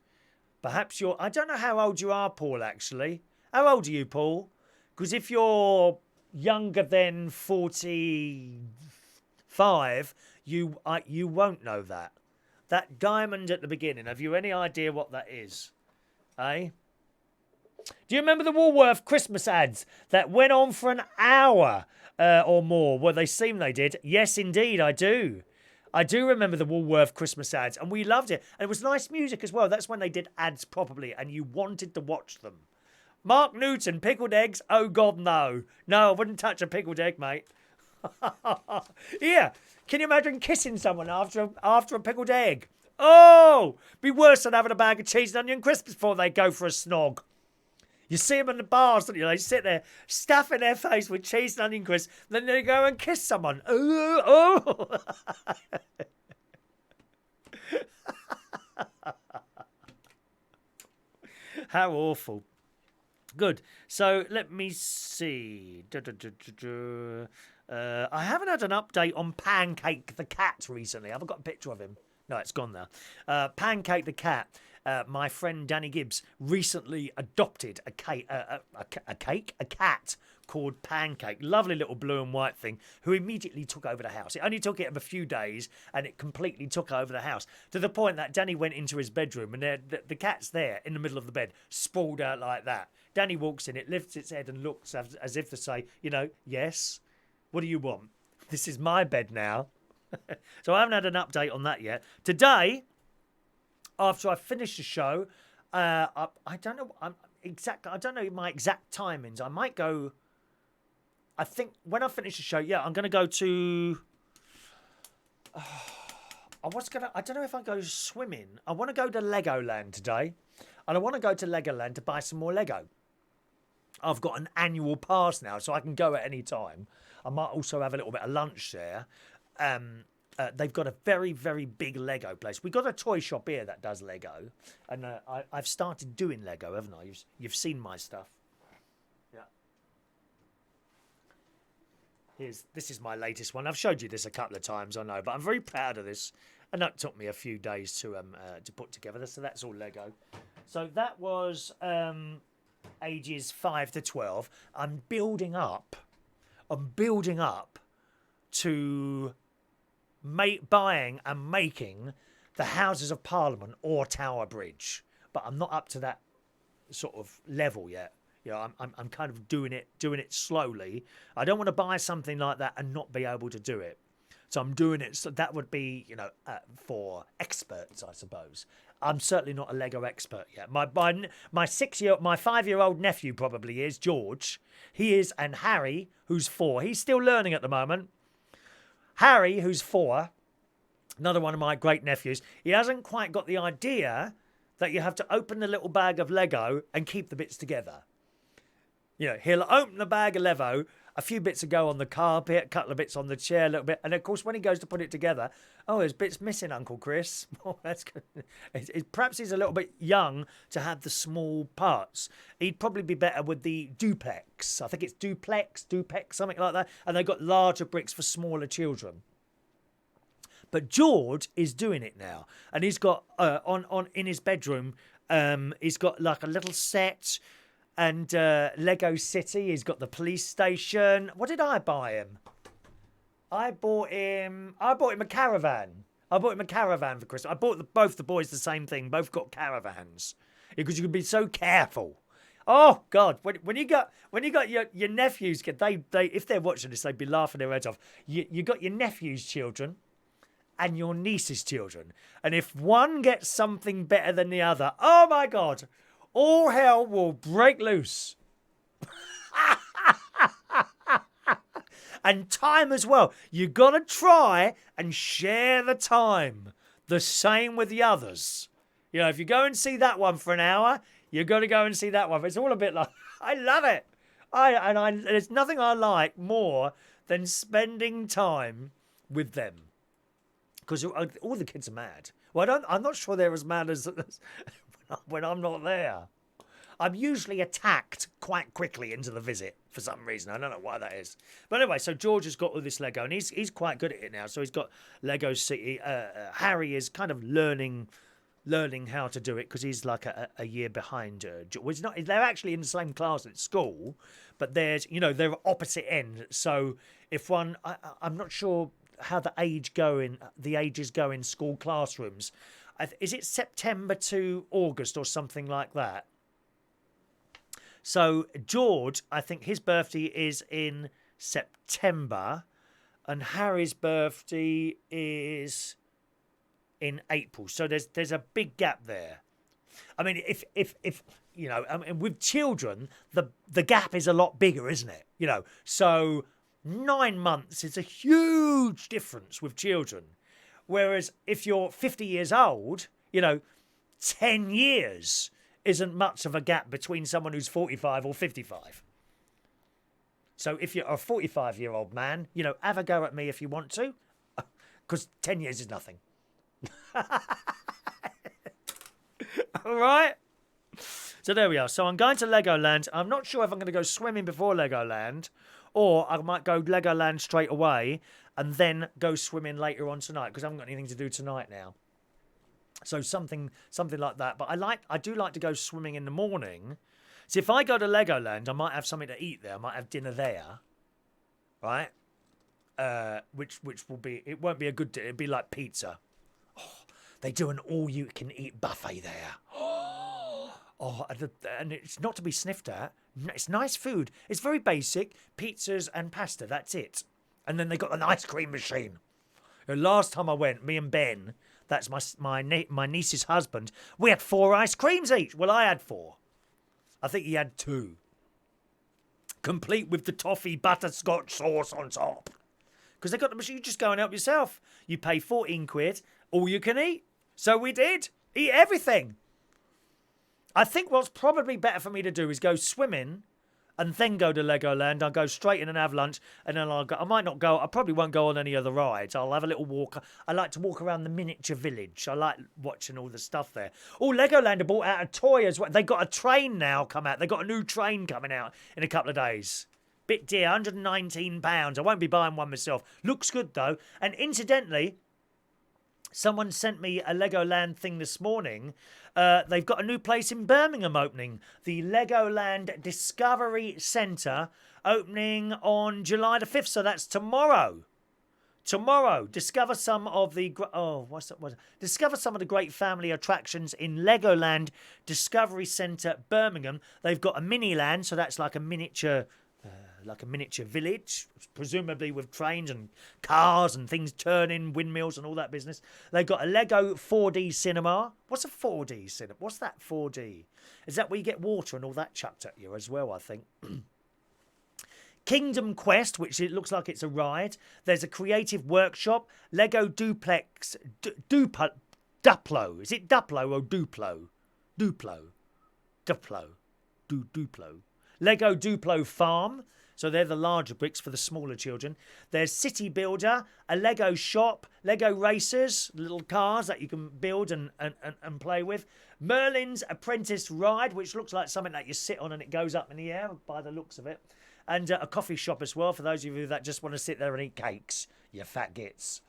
Perhaps you're... I don't know how old you are, Paul, actually. How old are you, Paul? Because if you're younger than 45, you won't know that. That diamond at the beginning, have you any idea what that is? Eh? Do you remember the Woolworth Christmas ads that went on for an hour or more? Well, they seem they did. Yes, indeed, I do. I do remember the Woolworth Christmas ads, and we loved it. And it was nice music as well. That's when they did ads properly, and you wanted to watch them. Mark Newton, pickled eggs? Oh, God, no. No, I wouldn't touch a pickled egg, mate. Yeah. Can you imagine kissing someone after a pickled egg? Oh, be worse than having a bag of cheese and onion crisps before they go for a snog. You see them in the bars, don't you? They sit there, stuffing their face with cheese and onion crisps. Then they go and kiss someone. Oh. How awful. Good. So let me see. I haven't had an update on Pancake the Cat recently. I haven't got a picture of him. No, it's gone now. Pancake the Cat. My friend Danny Gibbs recently adopted a cat called Pancake. Lovely little blue and white thing who immediately took over the house. It only took it a few days and it completely took over the house to the point that Danny went into his bedroom and the cat's there in the middle of the bed, sprawled out like that. Danny walks in, it lifts its head and looks as if to say, yes, what do you want? This is my bed now. So I haven't had an update on that yet. Today, after I finish the show, I don't know. I don't know my exact timings. I might go. I think when I finish the show, I'm going to go to. I don't know if I go swimming. I want to go to Legoland today, and I want to go to Legoland to buy some more Lego. I've got an annual pass now, so I can go at any time. I might also have a little bit of lunch there. They've got a very, very big Lego place. We've got a toy shop here that does Lego. And I've started doing Lego, haven't I? You've seen my stuff. Yeah. This is my latest one. I've showed you this a couple of times, I know. But I'm very proud of this. And that took me a few days to put together. So that's all Lego. So that was ages 5 to 12. I'm building up to buying and making the Houses of Parliament or Tower Bridge, but I'm not up to that sort of level yet. I'm kind of doing it slowly. I don't want to buy something like that and not be able to do it. So I'm doing it. So that would be, for experts, I suppose. I'm certainly not a Lego expert yet. My 5-year-old nephew probably is, George. He is, and Harry, who's 4. He's still learning at the moment. Harry, who's 4, another one of my great nephews, he hasn't quite got the idea that you have to open the little bag of Lego and keep the bits together. He'll open the bag of Lego, a few bits will go on the carpet, a couple of bits on the chair, a little bit. And, of course, when he goes to put it together, there's bits missing, Uncle Chris. Oh, that's good. Perhaps he's a little bit young to have the small parts. He'd probably be better with the duplex. I think it's duplex, something like that. And they've got larger bricks for smaller children. But George is doing it now. And he's got, in his bedroom, he's got like a little set and Lego City. He's got the police station. What did I buy him? I bought him a caravan. I bought him a caravan for Christmas. I bought both the boys the same thing. Both got caravans because you can be so careful. Oh God! When you got your nephews, they if they're watching this, they'd be laughing their heads off. You got your nephew's children and your niece's children, and if one gets something better than the other, oh my God, all hell will break loose. And time as well. You got to try and share the time. The same with the others. If you go and see that one for an hour, you got to go and see that one. It's all a bit like, I love it. There's nothing I like more than spending time with them. Because all the kids are mad. Well, I'm not sure they're as mad as when I'm not there. I'm usually attacked quite quickly into the visit for some reason. I don't know why that is. But anyway, so George has got all this Lego, and he's quite good at it now. So he's got Lego City. Harry is kind of learning how to do it because he's like a year behind. Well, they're actually in the same class at school, but they're opposite ends. So if one, I'm not sure how the ages go in school classrooms. Is it September to August or something like that? So George, I think his birthday is in September, and Harry's birthday is in April. So there's a big gap there. I mean, if you know, I mean, with children, the gap is a lot bigger, isn't it? You know, so 9 months is a huge difference with children. Whereas if you're 50 years old, you know, 10 years isn't much of a gap between someone who's 45 or 55. So if you're a 45-year-old man, you know, have a go at me if you want to, because 10 years is nothing. All right? So there we are. So I'm going to Legoland. I'm not sure if I'm going to go swimming before Legoland, or I might go Legoland straight away and then go swimming later on tonight, because I haven't got anything to do tonight now. So something like that. But I do like to go swimming in the morning. So if I go to Legoland, I might have something to eat there. I might have dinner there, right? Which will be, it won't be a good dinner. It'll be like pizza. Oh, they do an all-you-can-eat buffet there. Oh, and it's not to be sniffed at. It's nice food. It's very basic. Pizzas and pasta, that's it. And then they got an ice cream machine. Last time I went, me and Ben, that's my niece's husband, we had 4 ice creams each. Well, I had 4. I think he had 2. Complete with the toffee butterscotch sauce on top. Because they got the machine, you just go and help yourself. You pay 14 quid, all you can eat. So we did. Eat everything. I think what's probably better for me to do is go swimming and then go to Legoland. I'll go straight in and have lunch, and then I'll go. I might not go. I probably won't go on any of the rides. I'll have a little walk. I like to walk around the miniature village. I like watching all the stuff there. Oh, Legoland have brought out a toy as well. They got a train now come out. They got a new train coming out in a couple of days. Bit dear, £119. I won't be buying one myself. Looks good though. And incidentally, someone sent me a Legoland thing this morning. They've got a new place in Birmingham opening. The Legoland Discovery Centre opening on July the 5th. So that's tomorrow. Tomorrow. Discover some of the... Discover some of the great family attractions in Legoland Discovery Centre, Birmingham. They've got a mini-land, so that's like a miniature... village, presumably with trains and cars and things turning, windmills and all that business. They've got a Lego 4D cinema. What's a 4D cinema? What's that 4D? Is that where you get water and all that chucked at you as well, I think? Kingdom Quest, which it looks like it's a ride. There's a creative workshop. Lego Duplex... Duplo. Is it Duplo or Duplo? Duplo. Duplo. Lego Duplo Farm. So they're the larger bricks for the smaller children. There's City Builder, a Lego shop, Lego Racers, little cars that you can build and play with. Merlin's Apprentice Ride, which looks like something that you sit on and it goes up in the air by the looks of it. And a coffee shop as well for those of you that just want to sit there and eat cakes, you fat gits.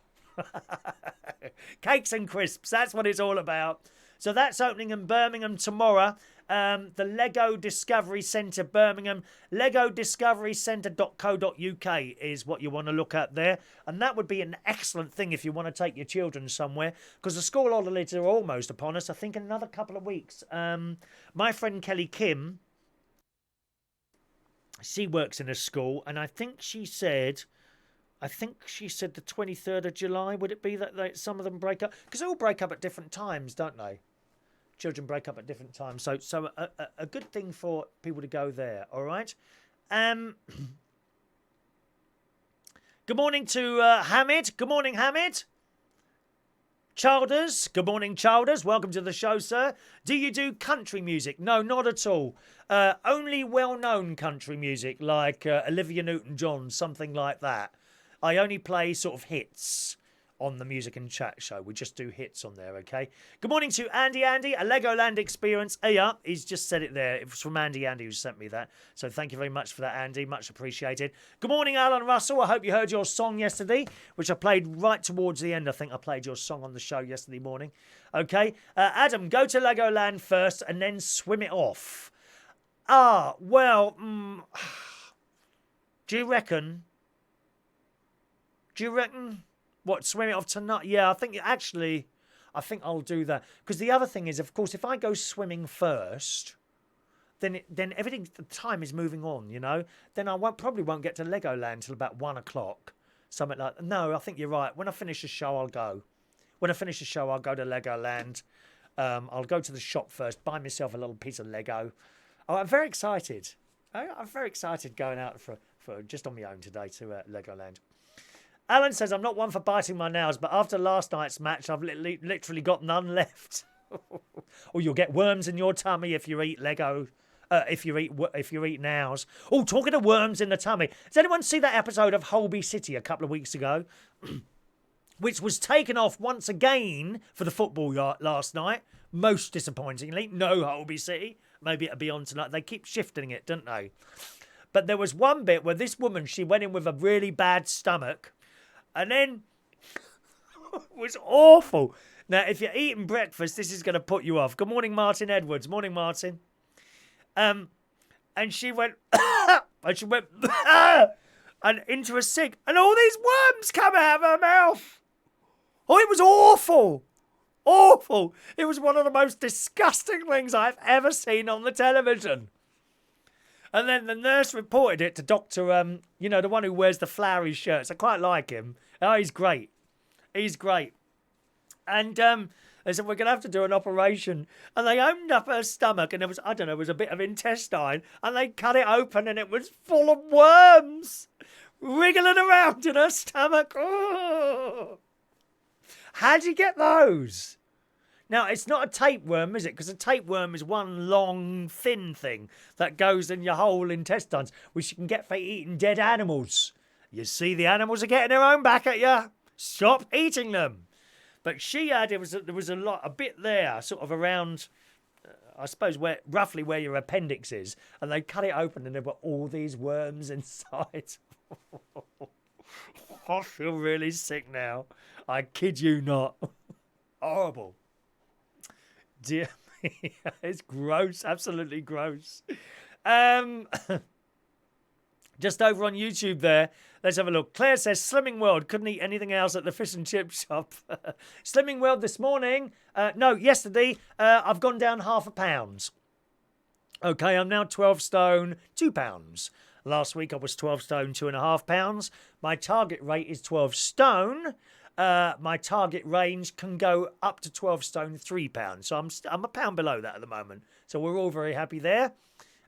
Cakes and crisps, that's what it's all about. So that's opening in Birmingham tomorrow. The Lego Discovery Centre, Birmingham. LegoDiscoveryCentre.co.uk is what you want to look at there. And that would be an excellent thing if you want to take your children somewhere, because the school holidays are almost upon us. I think in another couple of weeks. My friend Kelly Kim, she works in a school, and I think she said the 23rd of July. Would it be that some of them break up? Because they all break up at different times, don't they? Children break up at different times. So a good thing for people to go there, all right? Good morning to Hamid. Good morning, Hamid. Childers. Good morning, Childers. Welcome to the show, sir. Do you do country music? No, not at all. Only well-known country music, like Olivia Newton-John, something like that. I only play sort of hits on the Music and Chat show. We just do hits on there, okay? Good morning to Andy, a Legoland experience. Yeah, he's just said it there. It was from Andy who sent me that. So thank you very much for that, Andy. Much appreciated. Good morning, Alan Russell. I hope you heard your song yesterday, which I played right towards the end. I think I played your song on the show yesterday morning. Okay? Adam, go to Legoland first and then swim it off. Well, do you reckon? What, swim it off tonight? Yeah, I think I'll do that. Because the other thing is, of course, if I go swimming first, then everything, the time is moving on, you know. Then I probably won't get to Legoland till about 1 o'clock, something like that. No, I think you're right. When I finish the show, I'll go. When I finish the show, I'll go to Legoland. I'll go to the shop first, buy myself a little piece of Lego. Oh, I'm very excited. I'm very excited going out for just on my own today to Legoland. Alan says, I'm not one for biting my nails, but after last night's match, I've literally got none left. Or you'll get worms in your tummy if you eat Lego. If you eat nails. Oh, talking of worms in the tummy. Does anyone see that episode of Holby City a couple of weeks ago? Which was taken off once again for the football last night. Most disappointingly, no Holby City. Maybe it'll be on tonight. They keep shifting it, don't they? But there was one bit where this woman, she went in with a really bad stomach. And then it was awful. Now, if you're eating breakfast, this is going to put you off. Good morning, Martin Edwards. Morning, Martin. And she went, and she went, and into a sink, and all these worms come out of her mouth. Oh, it was awful. Awful. It was one of the most disgusting things I've ever seen on the television. And then the nurse reported it to Dr. You know, the one who wears the flowery shirts. I quite like him. Oh, he's great. He's great. And they said, we're going to have to do an operation. And they opened up her stomach and there was, I don't know, it was a bit of intestine. And they cut it open and it was full of worms wriggling around in her stomach. Oh. How'd you get those? Now, it's not a tapeworm, is it? Because a tapeworm is one long, thin thing that goes in your whole intestines, which you can get for eating dead animals. You see, the animals are getting their own back at you. Stop eating them. But she had, there was a bit there, sort of around, I suppose, roughly where your appendix is. And they cut it open and there were all these worms inside. I feel really sick now. I kid you not. Horrible. Dear me, it's gross, absolutely gross. Just over on YouTube there, let's have a look. Claire says, Slimming World, couldn't eat anything else at the fish and chip shop. Slimming World this morning, yesterday, I've gone down ½ pound. Okay, I'm now 12 stone, 2 pounds. Last week I was 12 stone, 2.5 pounds. My target rate is 12 stone. My target range can go up to 12 stone, 3 pounds. So I'm a pound below that at the moment. So we're all very happy there.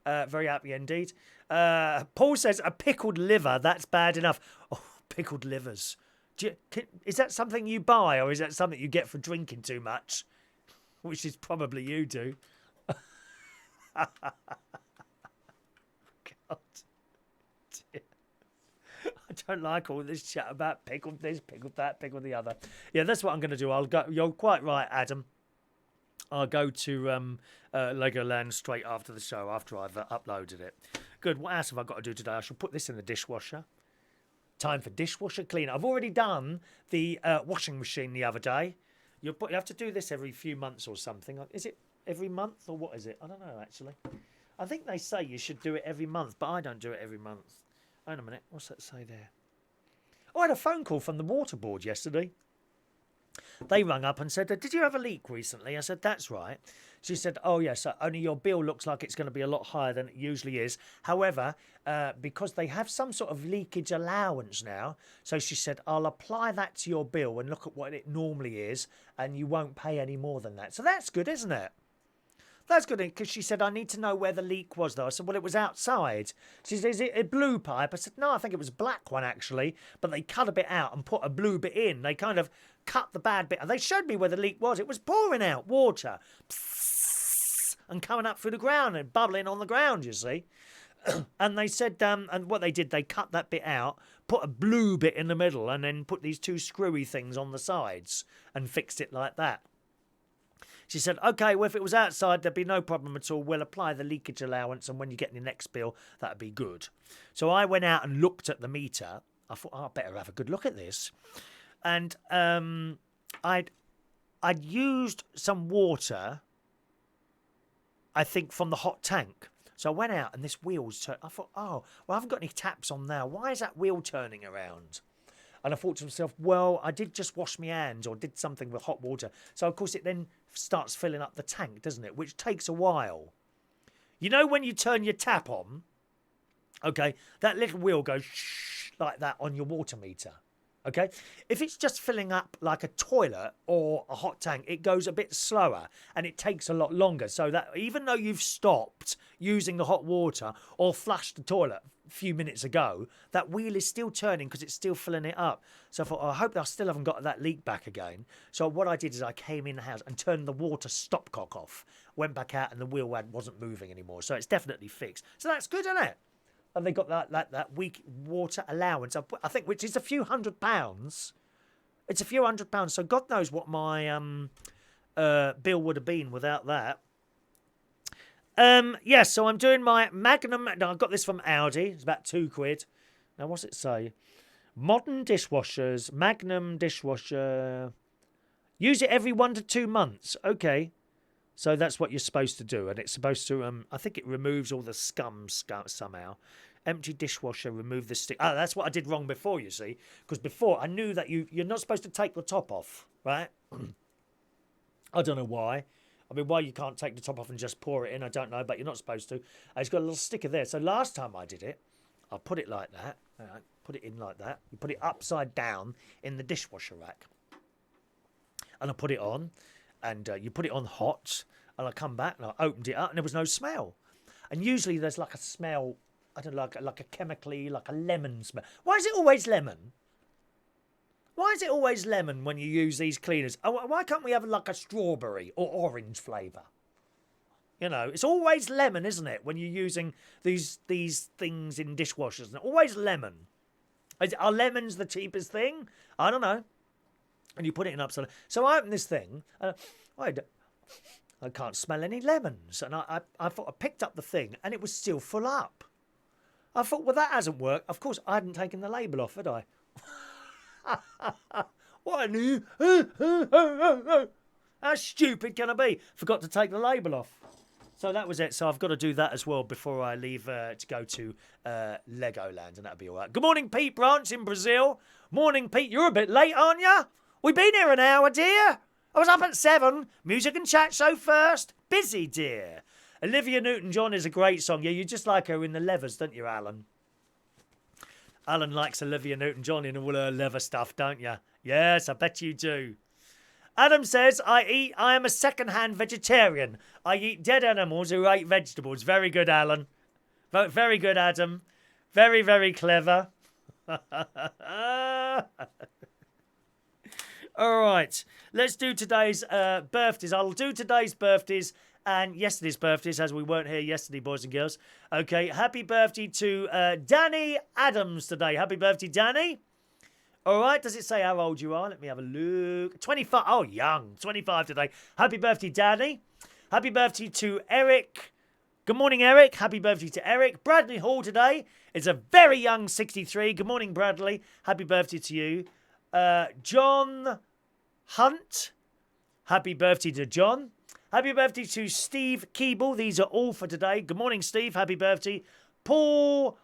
Very happy indeed. Paul says, a pickled liver, that's bad enough. Oh, pickled livers. Is that something you buy or is that something you get for drinking too much? Which is probably you do. God. Dear. I don't like all this chat about pickled this, pickled that, pickled the other. Yeah, that's what I'm going to do. I'll go. You're quite right, Adam. I'll go to Legoland straight after the show, after I've uploaded it. Good. What else have I got to do today? I shall put this in the dishwasher. Time for dishwasher cleaner. I've already done the washing machine the other day. You have to do this every few months or something. Is it every month or what is it? I don't know, actually. I think they say you should do it every month, but I don't do it every month. Hang on a minute. What's that say there? Oh, I had a phone call from the water board yesterday. They rang up and said, did you have a leak recently? I said, that's right. She said, oh, yes, only your bill looks like it's going to be a lot higher than it usually is. However, because they have some sort of leakage allowance now, so she said, I'll apply that to your bill and look at what it normally is, and you won't pay any more than that. So that's good, isn't it? That's good, because she said, I need to know where the leak was, though. I said, well, it was outside. She said, is it a blue pipe? I said, no, I think it was a black one, actually. But they cut a bit out and put a blue bit in. They kind of cut the bad bit. And they showed me where the leak was. It was pouring out water. Psss, and coming up through the ground and bubbling on the ground, you see. And they said, and what they did, they cut that bit out, put a blue bit in the middle, and then put these two screwy things on the sides and fixed it like that. She said, OK, well, if it was outside, there'd be no problem at all. We'll apply the leakage allowance, and when you get your next bill, that'd be good. So I went out and looked at the meter. I thought, I better have a good look at this. And I'd used some water, I think, from the hot tank. So I went out, and this wheel's turned. I thought, oh, well, I haven't got any taps on now. Why is that wheel turning around? And I thought to myself, well, I did just wash my hands or did something with hot water. So, of course, it then starts filling up the tank, doesn't it? Which takes a while. You know when you turn your tap on, okay, that little wheel goes shh like that on your water meter. Okay, if it's just filling up like a toilet or a hot tank, it goes a bit slower and it takes a lot longer. So that even though you've stopped using the hot water or flushed the toilet a few minutes ago, that wheel is still turning because it's still filling it up. So I thought, I hope I still haven't got that leak back again. So what I did is I came in the house and turned the water stopcock off, went back out and the wheel wasn't moving anymore. So it's definitely fixed. So that's good, isn't it? And they got that week water allowance, I think, which is a few £100. It's a few £100. So God knows what my bill would have been without that. Yes, so I'm doing my Magnum. No, I got this from Aldi. It's about £2. Now, what's it say? Modern dishwashers, Magnum dishwasher. Use it every 1 to 2 months. Okay. So that's what you're supposed to do. And it's supposed to, I think it removes all the scum somehow. Empty dishwasher, remove the stick. Oh, that's what I did wrong before, you see. Because before, I knew that you're not supposed to take the top off, right? I don't know why. I mean, why you can't take the top off and just pour it in, I don't know. But you're not supposed to. And it's got a little sticker there. So last time I did it, I put it like that. Put it in like that. You put it upside down in the dishwasher rack. And I put it on. And you put it on hot. And I come back and I opened it up and there was no smell. And usually there's like a smell... I don't know, like a chemically, like a lemon smell. Why is it always lemon? Why is it always lemon when you use these cleaners? Why can't we have like a strawberry or orange flavour? You know, it's always lemon, isn't it? When you're using these things in dishwashers. Always lemon. Are lemons the cheapest thing? I don't know. And you put it in upside down. So I open this thing. I can't smell any lemons. And I thought I picked up the thing and it was still full up. I thought, well, that hasn't worked. Of course, I hadn't taken the label off, had I? What how stupid can I be? Forgot to take the label off. So that was it. So I've got to do that as well before I leave to go to Legoland, and that'll be all right. Good morning, Pete Branch in Brazil. Morning, Pete. You're a bit late, aren't you? We've been here an hour, dear. I was up at 7. Music and chat show first. Busy, dear. Olivia Newton-John is a great song. Yeah, you just like her in the levers, don't you, Alan? Alan likes Olivia Newton-John in all her leather stuff, don't you? Yes, I bet you do. Adam says, I am a second-hand vegetarian. I eat dead animals who ate vegetables. Very good, Alan. Very good, Adam. Very, very clever. All right. Let's do today's birthdays. I'll do today's birthdays and yesterday's birthdays, as we weren't here yesterday, boys and girls. Okay, happy birthday to Danny Adams today. Happy birthday, Danny. All right, does it say how old you are? Let me have a look. 25. Oh, young. 25 today. Happy birthday, Danny. Happy birthday to Eric. Good morning, Eric. Happy birthday to Eric. Bradley Hall today is a very young 63. Good morning, Bradley. Happy birthday to you. John Hunt. Happy birthday to John. Happy birthday to Steve Keeble. These are all for today. Good morning, Steve. Happy birthday. Paul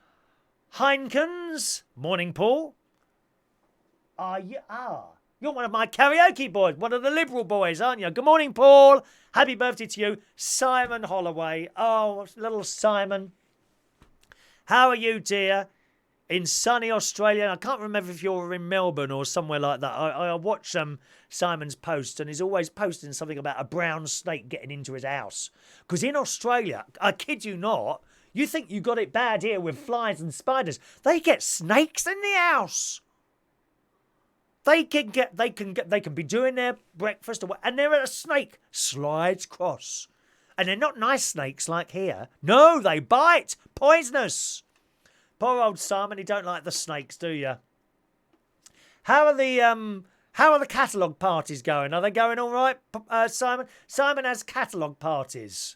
Heinkens. Morning, Paul. You're one of my karaoke boys. One of the Liberal boys, aren't you? Good morning, Paul. Happy birthday to you. Simon Holloway. Oh, little Simon. How are you, dear? In sunny Australia. I can't remember if you're in Melbourne or somewhere like that. I watch Simon's posts and he's always posting something about a brown snake getting into his house. Because in Australia, I kid you not, you think you got it bad here with flies and spiders. They get snakes in the house. They can be doing their breakfast and there a snake slides across. And they're not nice snakes like here. No, they bite. Poisonous. Poor old Simon, he don't like the snakes, do you? How are the catalogue parties going? Are they going all right, Simon? Simon has catalogue parties.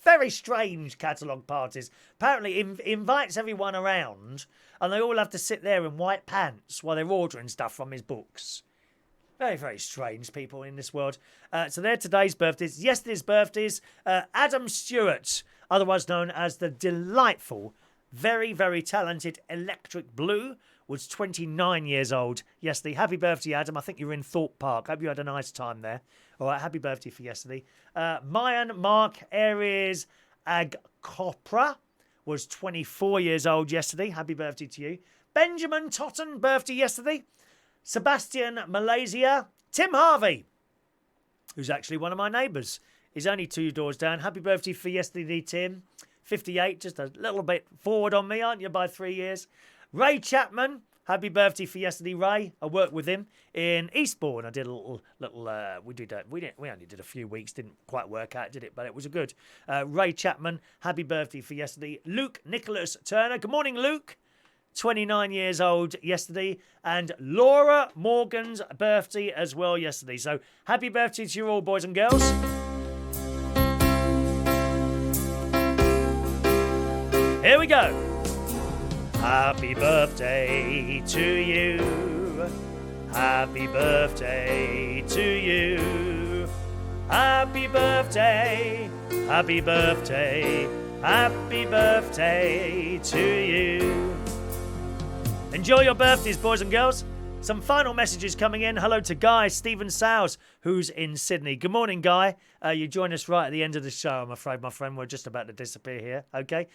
Very strange catalogue parties. Apparently invites everyone around and they all have to sit there in white pants while they're ordering stuff from his books. Very, very strange people in this world. So they're today's birthdays. Yesterday's birthdays. Adam Stewart, otherwise known as the delightful, very, very talented Electric Blue, was 29 years old yesterday. Happy birthday, Adam. I think you were in Thorpe Park. Hope you had a nice time there. All right, happy birthday for yesterday. Myan, Mark, Aries, Ag Copra was 24 years old yesterday. Happy birthday to you. Benjamin Totten, birthday yesterday. Sebastian, Malaysia. Tim Harvey, who's actually one of my neighbours. He's only 2 doors down. Happy birthday for yesterday, Tim. 58, just a little bit forward on me, aren't you, by 3 years? Ray Chapman, happy birthday for yesterday, Ray. I worked with him in Eastbourne. I did a little we only did a few weeks, didn't quite work out, did it? But it was a good. Ray Chapman, happy birthday for yesterday. Luke Nicholas Turner, good morning, Luke. 29 years old yesterday. And Laura Morgan's birthday as well yesterday. So happy birthday to you all, boys and girls. Here we go. Happy birthday to you. Happy birthday to you. Happy birthday. Happy birthday. Happy birthday to you. Enjoy your birthdays, boys and girls. Some final messages coming in. Hello to Guy Stephen Sowes, who's in Sydney. Good morning, Guy. You join us right at the end of the show, I'm afraid, my friend. We're just about to disappear here, okay?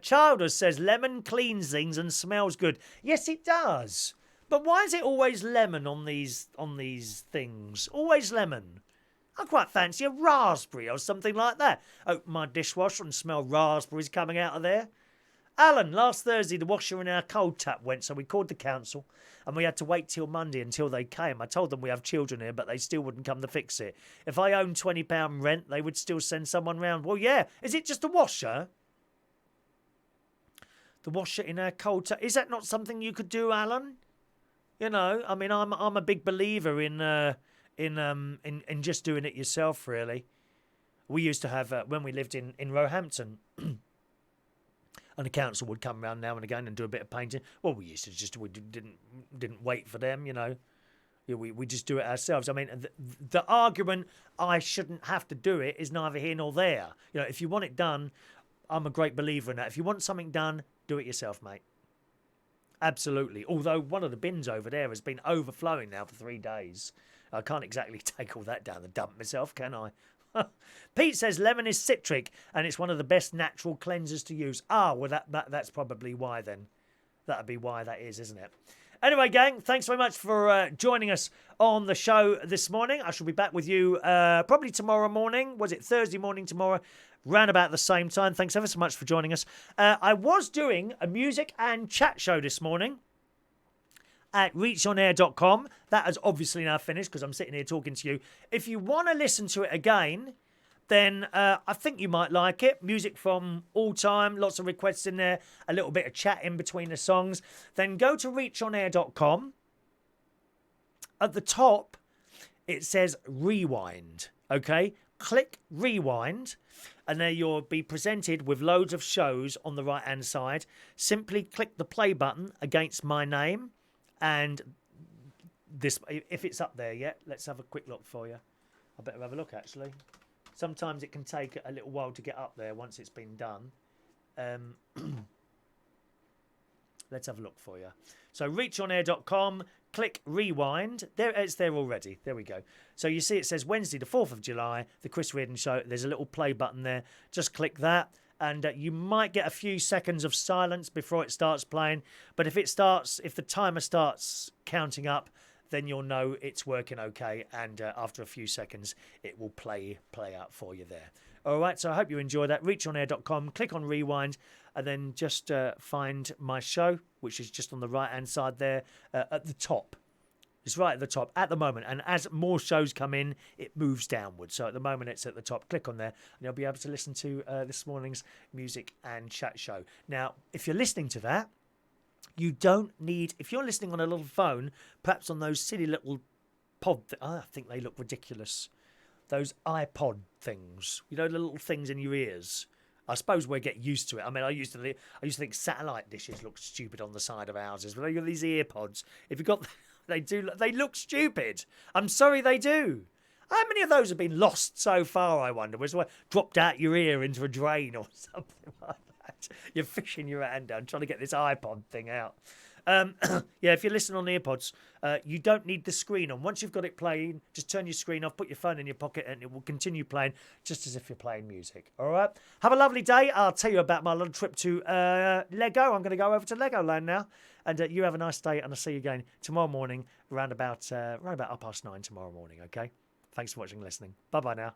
Childers says, lemon cleans things and smells good. Yes, it does. But why is it always lemon on these things? Always lemon. I quite fancy a raspberry or something like that. Open my dishwasher and smell raspberries coming out of there. Alan, last Thursday the washer in our cold tap went, so we called the council and we had to wait till Monday until they came. I told them we have children here, but they still wouldn't come to fix it. If I owned £20 rent, they would still send someone round. Well, yeah. Is it just a washer? The washer in our cold tap. Is that not something you could do, Alan? You know, I mean, I'm a big believer in just doing it yourself, really. We used to have, when we lived in Roehampton, and the council would come round now and again and do a bit of painting. Well, we used to we didn't wait for them, you know. We just do it ourselves. I mean, the argument I shouldn't have to do it is neither here nor there. You know, if you want it done, I'm a great believer in that. If you want something done, do it yourself, mate. Absolutely. Although one of the bins over there has been overflowing now for 3 days. I can't exactly take all that down the dump myself, can I? Pete says lemon is citric and it's one of the best natural cleansers to use. Ah, well, that's probably why then. That'd be why that is, isn't it? Anyway, gang, thanks very much for joining us on the show this morning. I shall be back with you probably tomorrow morning. Was it Thursday morning tomorrow? Round about the same time. Thanks ever so much for joining us. I was doing a music and chat show this morning at reachonair.com. That has obviously now finished because I'm sitting here talking to you. If you want to listen to it again, then I think you might like it. Music from all time, lots of requests in there, a little bit of chat in between the songs. Then go to reachonair.com. At the top, it says rewind, okay? Click rewind, and there you'll be presented with loads of shows on the right-hand side. Simply click the play button against my name, and this, if it's up there yet, let's have a quick look for you. I better have a look, actually. Sometimes it can take a little while to get up there once it's been done. Let's have a look for you. So reachonair.com, click rewind. There, it's there already. There we go. So you see it says Wednesday the 4th of July, the Chris Reardon Show. There's a little play button there. Just click that. And you might get a few seconds of silence before it starts playing. But if the timer starts counting up, then you'll know it's working okay. And after a few seconds, it will play out for you there. All right, so I hope you enjoy that. Reachonair.com, click on rewind, and then just find my show, which is just on the right-hand side there at the top. It's right at the top at the moment. And as more shows come in, it moves downwards. So at the moment, it's at the top. Click on there, and you'll be able to listen to this morning's music and chat show. Now, if you're listening to that, you don't need... If you're listening on a little phone, perhaps on those silly little pod... I think they look ridiculous. Those iPod things. You know, the little things in your ears. I suppose we'll get used to it. I mean, I used to think satellite dishes looked stupid on the side of houses. But they've got these ear pods. If you've got... They look stupid. I'm sorry, they do. How many of those have been lost so far, I wonder? Was one dropped out your ear into a drain or something like that? You're fishing your hand down trying to get this iPod thing out. Yeah, if you're listening on earpods, you don't need the screen on. Once you've got it playing, just turn your screen off, put your phone in your pocket, and it will continue playing just as if you're playing music. All right? Have a lovely day. I'll tell you about my little trip to Lego. I'm going to go over to Legoland now. And you have a nice day, and I'll see you again tomorrow morning around about 9:30 tomorrow morning, okay? Thanks for watching and listening. Bye-bye now.